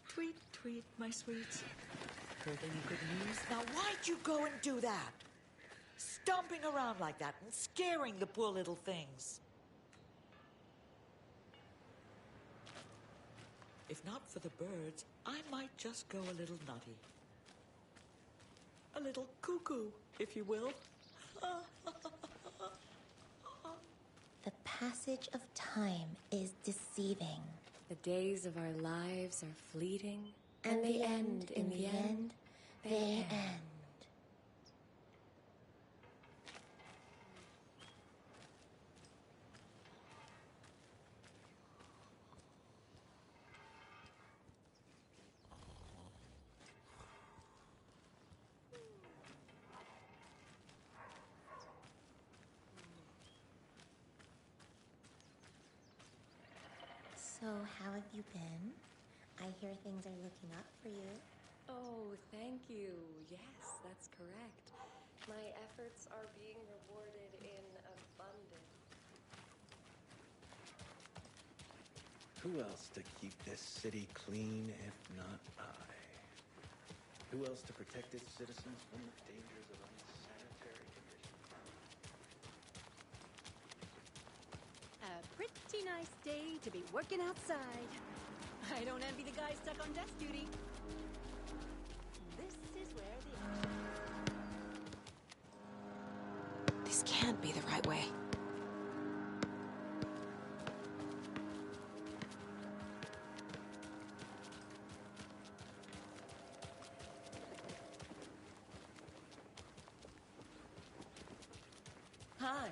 Tweet, tweet, my sweets. Heard any good news? Now, why'd you go and do that? Stomping around like that and scaring the poor little things. If not for the birds, I might just go a little nutty. A little cuckoo, if you will. The passage of time is deceiving. The days of our lives are fleeting. And they end in the end. They end. So, how have you been? I hear things are looking up for you. Oh, thank you. Yes, that's correct. My efforts are being rewarded in abundance. Who else to keep this city clean if not I? Who else to protect its citizens from the dangers of unsanitary conditions? A pretty nice day to be working outside. I don't envy the guy stuck on desk duty. This is where the... This can't be the right way. Hi.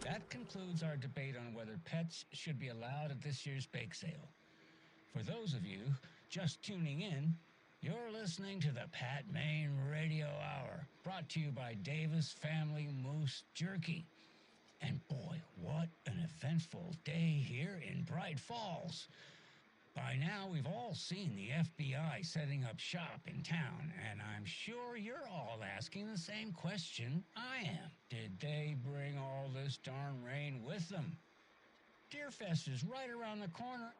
That concludes our debate on whether pets should be allowed at this year's bake sale. For those of you just tuning in, you're listening to the Pat Main Radio Hour, brought to you by Davis Family Moose Jerky. And boy, what an eventful day here in Bright Falls. By now, we've all seen the FBI setting up shop in town, and I'm sure you're all asking the same question I am. Did they bring all this darn rain with them? Deerfest is right around the corner.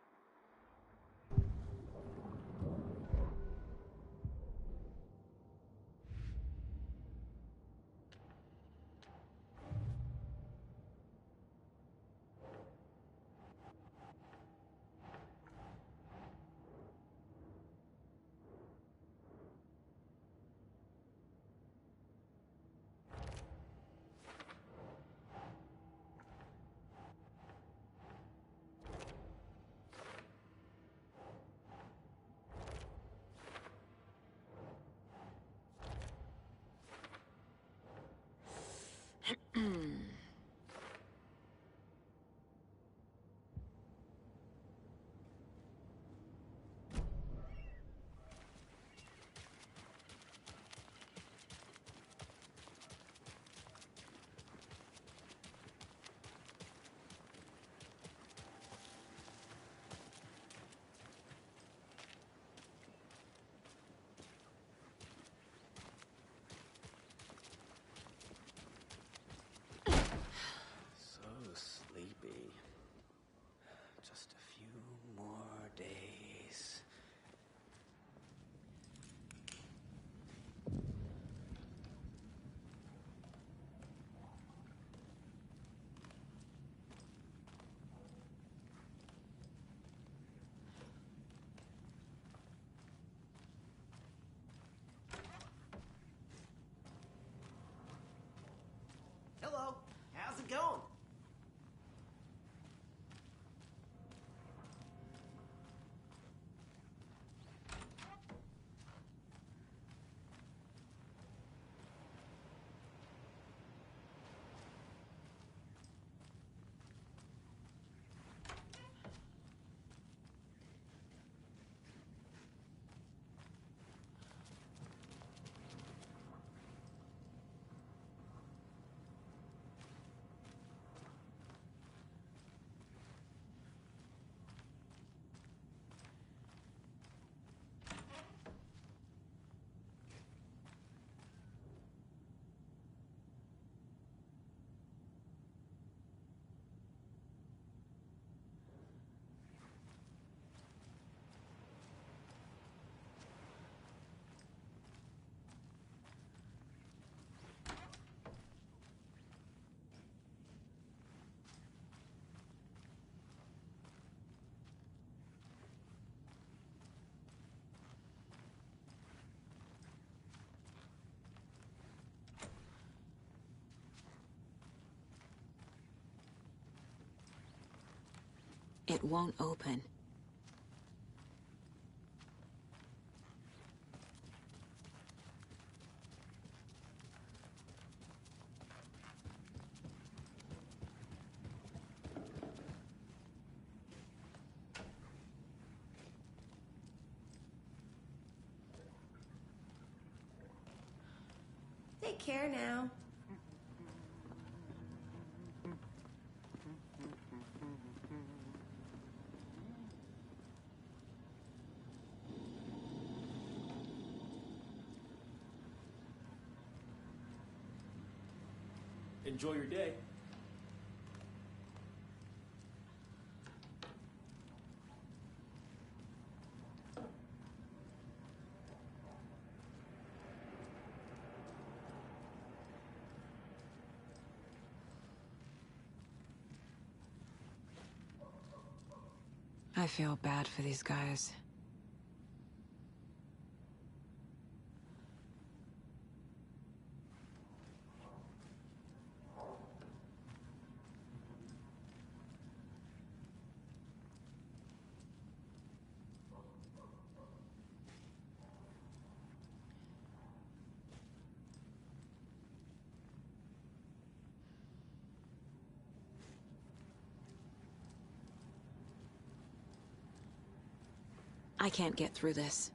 It won't open. Take care now. Enjoy your day. I feel bad for these guys. I can't get through this.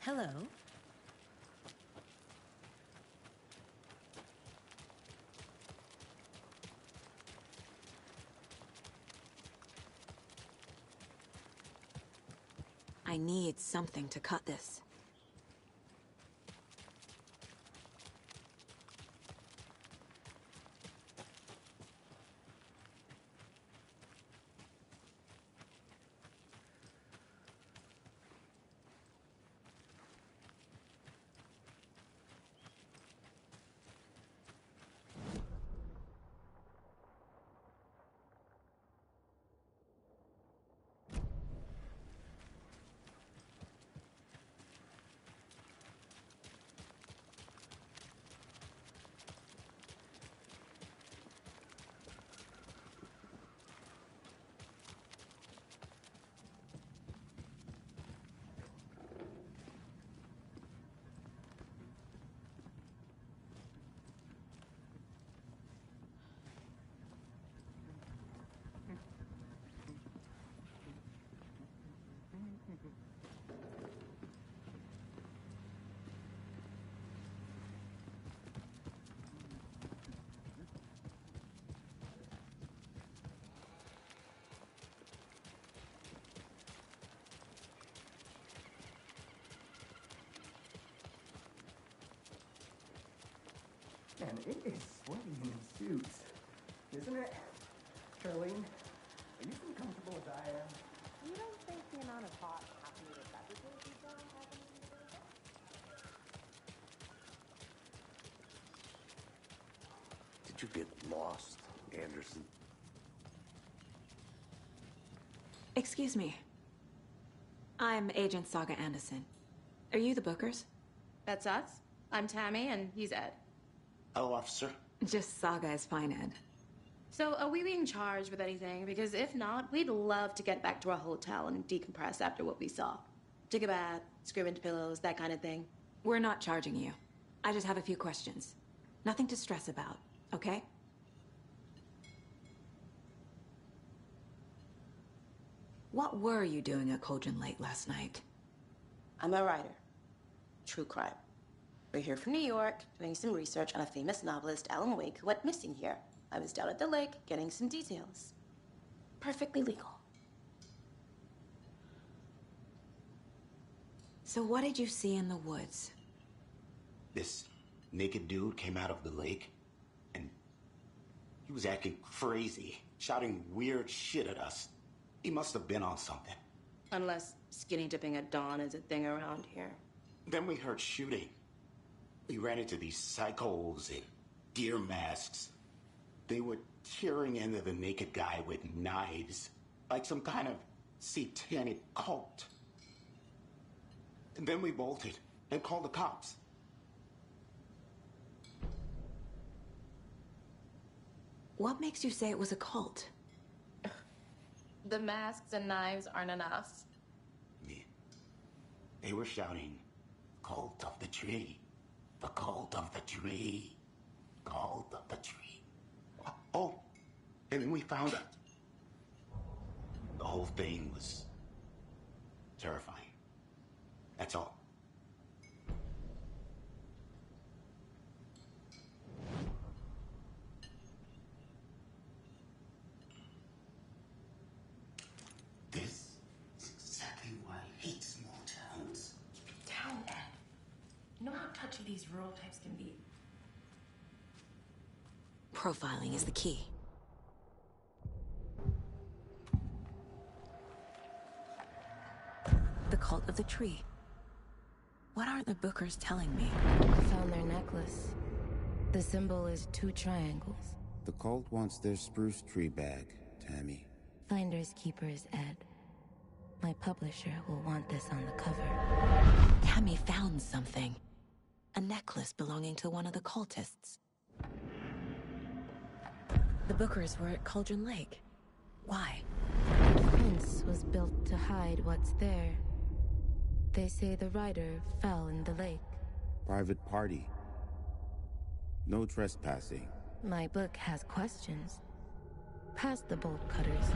Hello. I need something to cut this. Man, it is sweaty in these suits, isn't it? Charlene, are you as comfortable as I am? You don't think the amount of hot caffeinated beverages you drank has anything to do with it? Did you get lost, Anderson? Excuse me. I'm Agent Saga Anderson. Are you the Bookers? That's us. I'm Tammy, and he's Ed. Hello, officer. Just Saga is fine, Ed. So, are we being charged with anything? Because if not, we'd love to get back to our hotel and decompress after what we saw. Take a bath, scream into pillows, that kind of thing. We're not charging you. I just have a few questions. Nothing to stress about, okay? What were you doing at Cauldron Lake last night? I'm a writer. True crime. We're here from New York, doing some research on a famous novelist, Alan Wake, who went missing here. I was down at the lake, getting some details. Perfectly legal. So what did you see in the woods? This naked dude came out of the lake, and he was acting crazy, shouting weird shit at us. He must have been on something. Unless skinny dipping at dawn is a thing around here. Then we heard shooting. We ran into these psychos in deer masks. They were tearing into the naked guy with knives, like some kind of satanic cult. And then we bolted and called the cops. What makes you say it was a cult? The masks and knives aren't enough. They were shouting, "Cult of the tree, the cult of the tree, cult of the tree." Oh, and then we found it. The whole thing was terrifying. That's all. This is exactly why I hate small towns. Town, Ed. You know how touchy these rural types can be. Profiling is the key. The cult of the tree. What are the Bookers telling me? I found their necklace. The symbol is 2 triangles. The cult wants their spruce tree back, Tammy. Finders keepers, Ed. My publisher will want this on the cover. Tammy found something. A necklace belonging to one of the cultists. The Bookers were at Cauldron Lake. Why? The fence was built to hide what's there. They say the rider fell in the lake. Private party. No trespassing. My book has questions. Past the bolt cutters.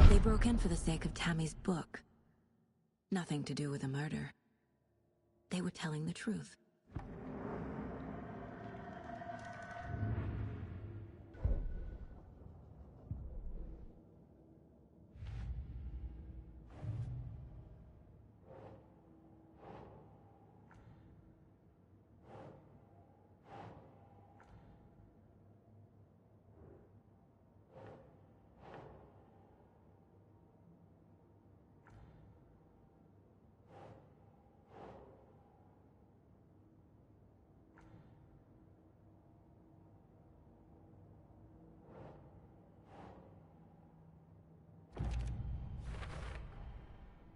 They broke in for the sake of Tammy's book. Nothing to do with a murder. They were telling the truth.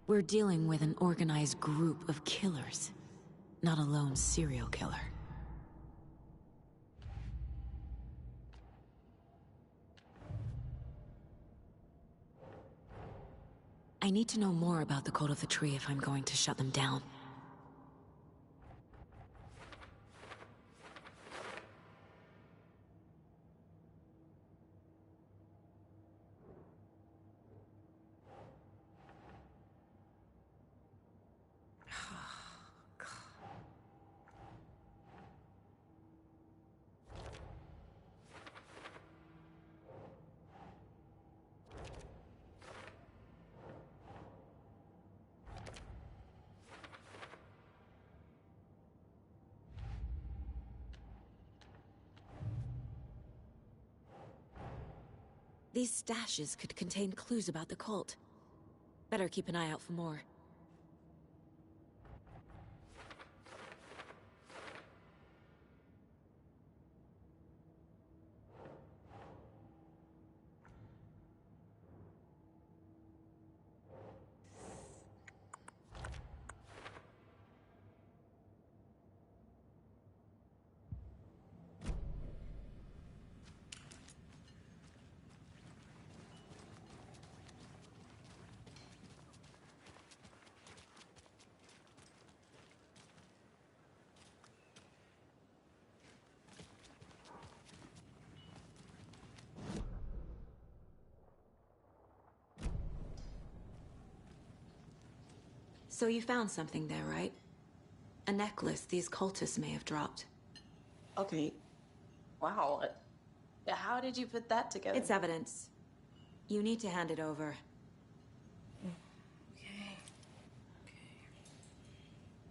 We're dealing with an organized group of killers, not a lone serial killer. I need to know more about the Code of the Tree if I'm going to shut them down. These stashes could contain clues about the cult. Better keep an eye out for more. So you found something there, right? A necklace these cultists may have dropped. Okay. Wow. How did you put that together? It's evidence. You need to hand it over. Okay.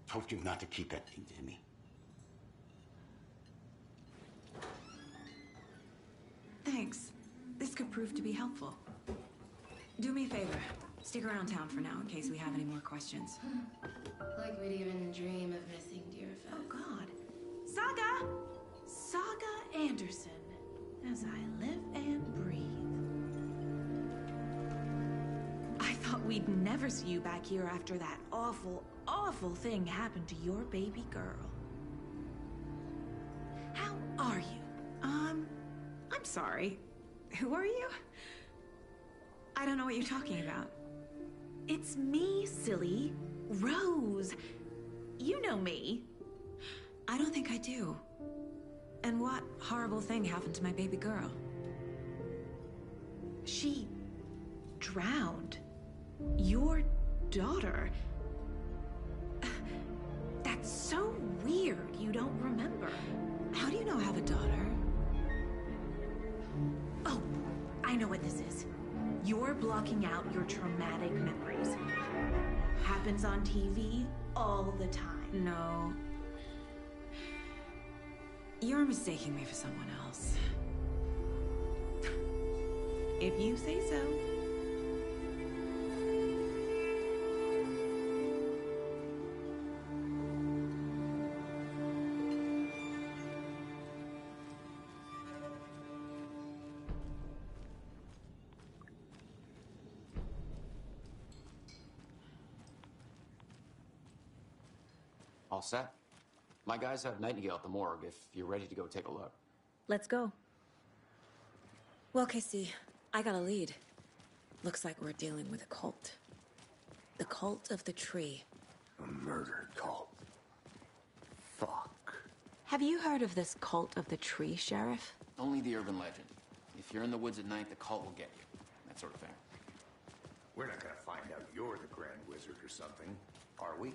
Told you not to keep that thing to me. This could prove to be helpful. Do me a favor. Stick around town for now in case we have any more questions. Like we'd even dream of missing Deerfest. Oh, God. Saga! Saga Anderson. As I live and breathe. I thought we'd never see you back here after that awful, awful thing happened to your baby girl. How are you? I'm sorry. Who are you? I don't know what you're talking about. It's me, silly. Rose. You know me. I don't think I do. And what horrible thing happened to my baby girl? She drowned. Your daughter. That's so weird you don't remember. How do you know I have a daughter? Oh, I know what this is. You're blocking out your traumatic memories. Happens on TV all the time. No. You're mistaking me for someone else. If you say so. All set? My guys have Nightingale at the morgue if you're ready to go take a look. Let's go. Well, Casey, I got a lead. Looks like we're dealing with a cult. The cult of the tree. A murder cult. Fuck. Have you heard of this cult of the tree, Sheriff? Only the urban legend. If you're in the woods at night, the cult will get you. That sort of thing. We're not gonna find out you're the Grand Wizard or something, are we?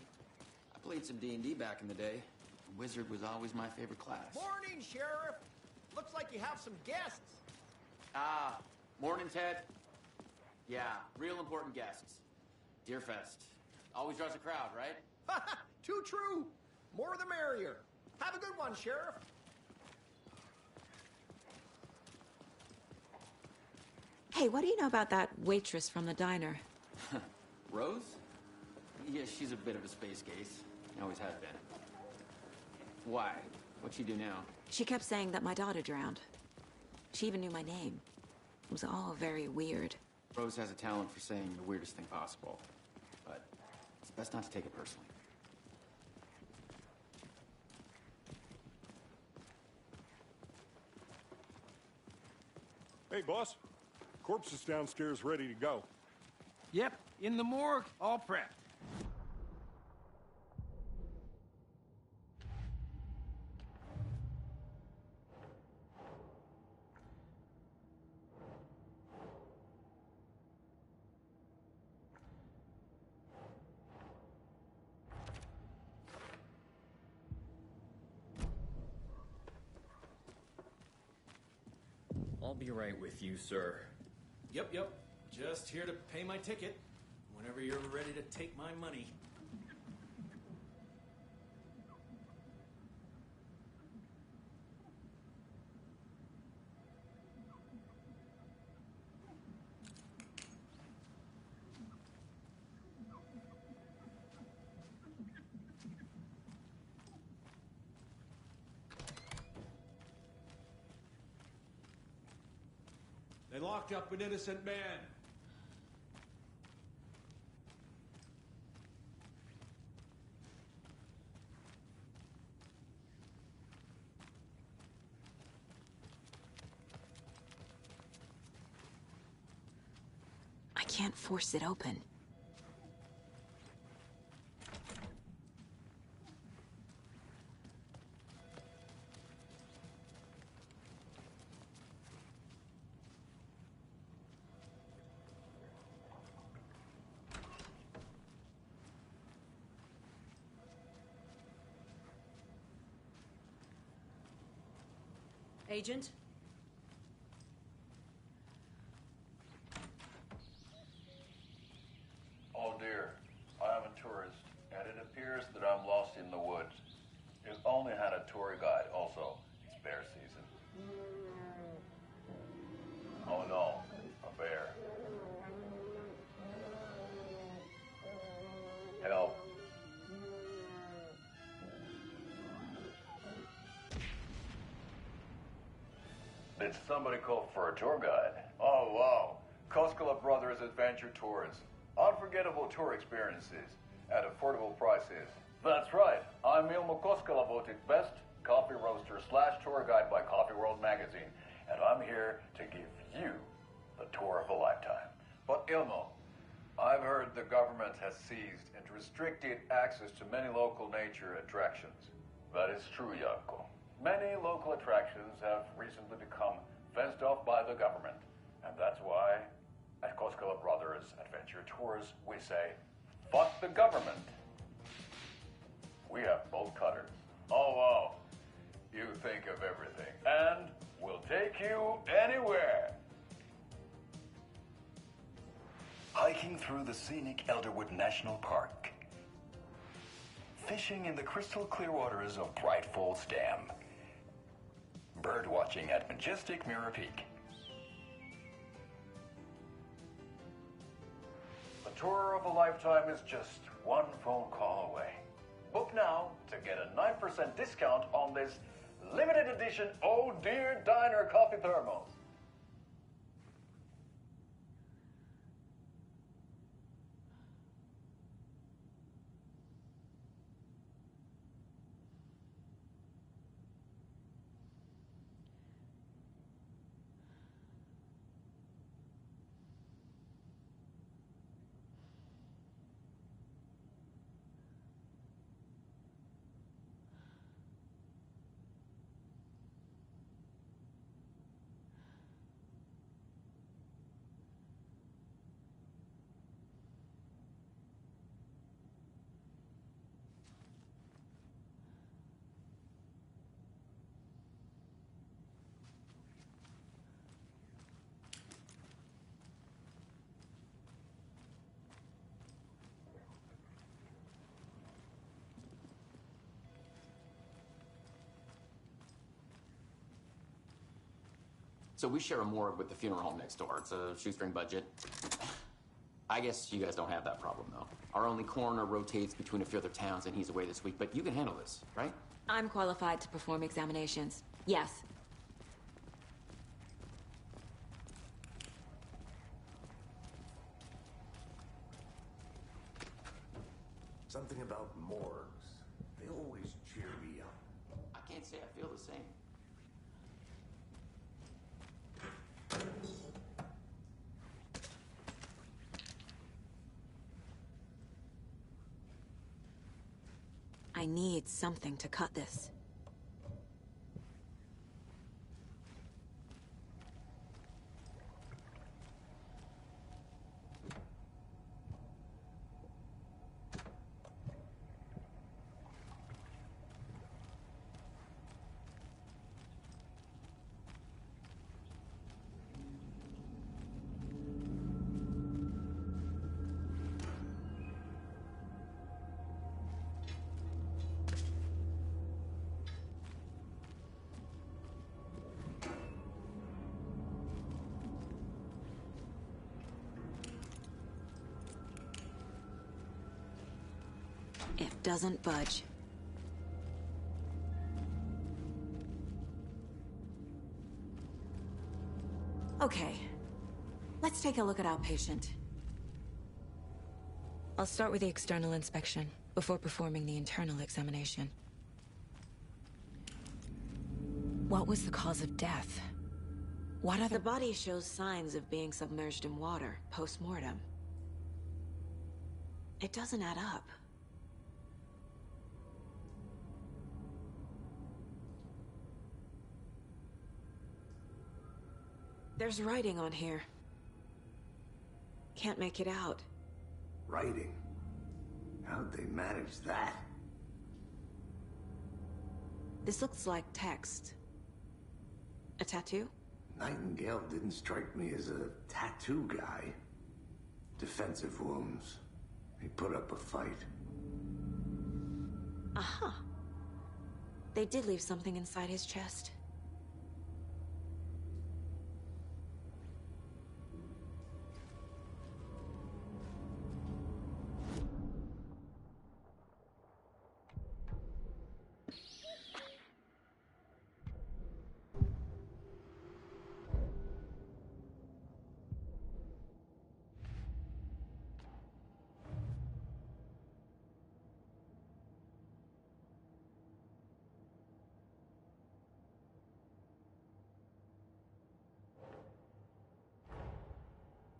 I played some D&D back in the day. Wizard was always my favorite class. Morning, Sheriff. Looks like you have some guests. Morning, Ted. Yeah, real important guests. Deerfest. Always draws a crowd, right? Too true. More the merrier. Have a good one, Sheriff. Hey, what do you know about that waitress from the diner? Rose? Yeah, she's a bit of a space case. Always has been. Why? What'd she do now? She kept saying that my daughter drowned. She even knew my name. It was all very weird. Rose has a talent for saying the weirdest thing possible. But it's best not to take it personally. Hey, boss. Corpse is downstairs ready to go. Yep, in the morgue, all prepped. I'll be right with you, sir. Yep. Just here to pay my ticket. Whenever you're ready to take my money. They locked up an innocent man. I can't force it open. Agent? Oh dear, I am a tourist, and it appears that I'm lost in the woods. You've only had a tour guide, also. It's bear season. Oh no, a bear. Help. Did somebody call for a tour guide? Oh, wow. Koskela Brothers Adventure Tours. Unforgettable tour experiences at affordable prices. That's right. I'm Ilmo Koskela, voted best coffee roaster / tour guide by Coffee World magazine. And I'm here to give you the tour of a lifetime. But Ilmo, I've heard the government has seized and restricted access to many local nature attractions. That is true, Janko. Many local attractions have recently become fenced off by the government. And that's why, at Koskela Brothers Adventure Tours, we say, fuck the government. We have bolt cutters. Oh, wow. You think of everything. And we'll take you anywhere. Hiking through the scenic Elderwood National Park. Fishing in the crystal clear waters of Bright Falls Dam. Bird watching at majestic Mirror Peak. The tour of a lifetime is just one phone call away. Book now to get a 9% discount on this limited edition Oh Dear Diner coffee thermos. So we share a morgue with the funeral home next door. It's a shoestring budget. I guess you guys don't have that problem, though. Our only coroner rotates between a few other towns, and he's away this week. But you can handle this, right? I'm qualified to perform examinations. Yes. Something about morgues. They always cheer me up. I can't say I feel the same. I need something to cut this. It doesn't budge. Okay, let's take a look at our patient. I'll start with the external inspection before performing the internal examination. What was the cause of death? What other— The body shows signs of being submerged in water post-mortem. It doesn't add up. There's writing on here. Can't make it out. Writing? How'd they manage that? This looks like text. A tattoo? Nightingale didn't strike me as a tattoo guy. Defensive wounds. He put up a fight. Aha. They did leave something inside his chest.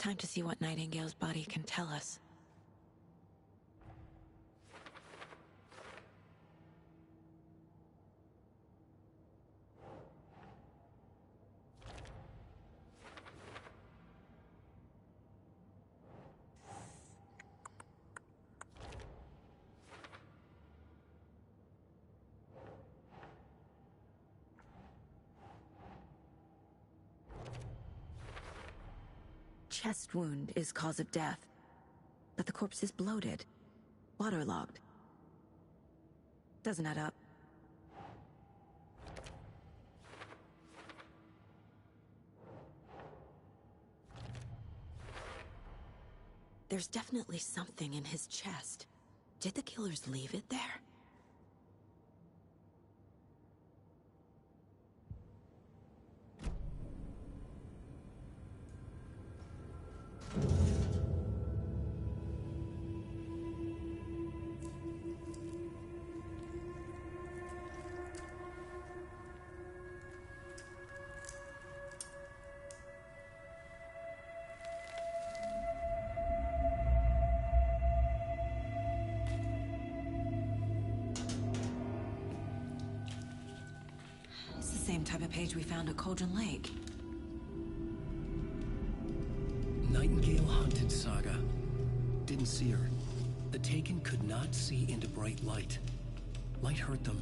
Time to see what Nightingale's body can tell us. Chest wound is cause of death, but the corpse is bloated, waterlogged. Doesn't add up. There's definitely something in his chest. Did the killers leave it there? It's the same type of page we found at Cauldron Lake. Nightingale hunted Saga. Didn't see her. The Taken could not see into bright light. Light hurt them,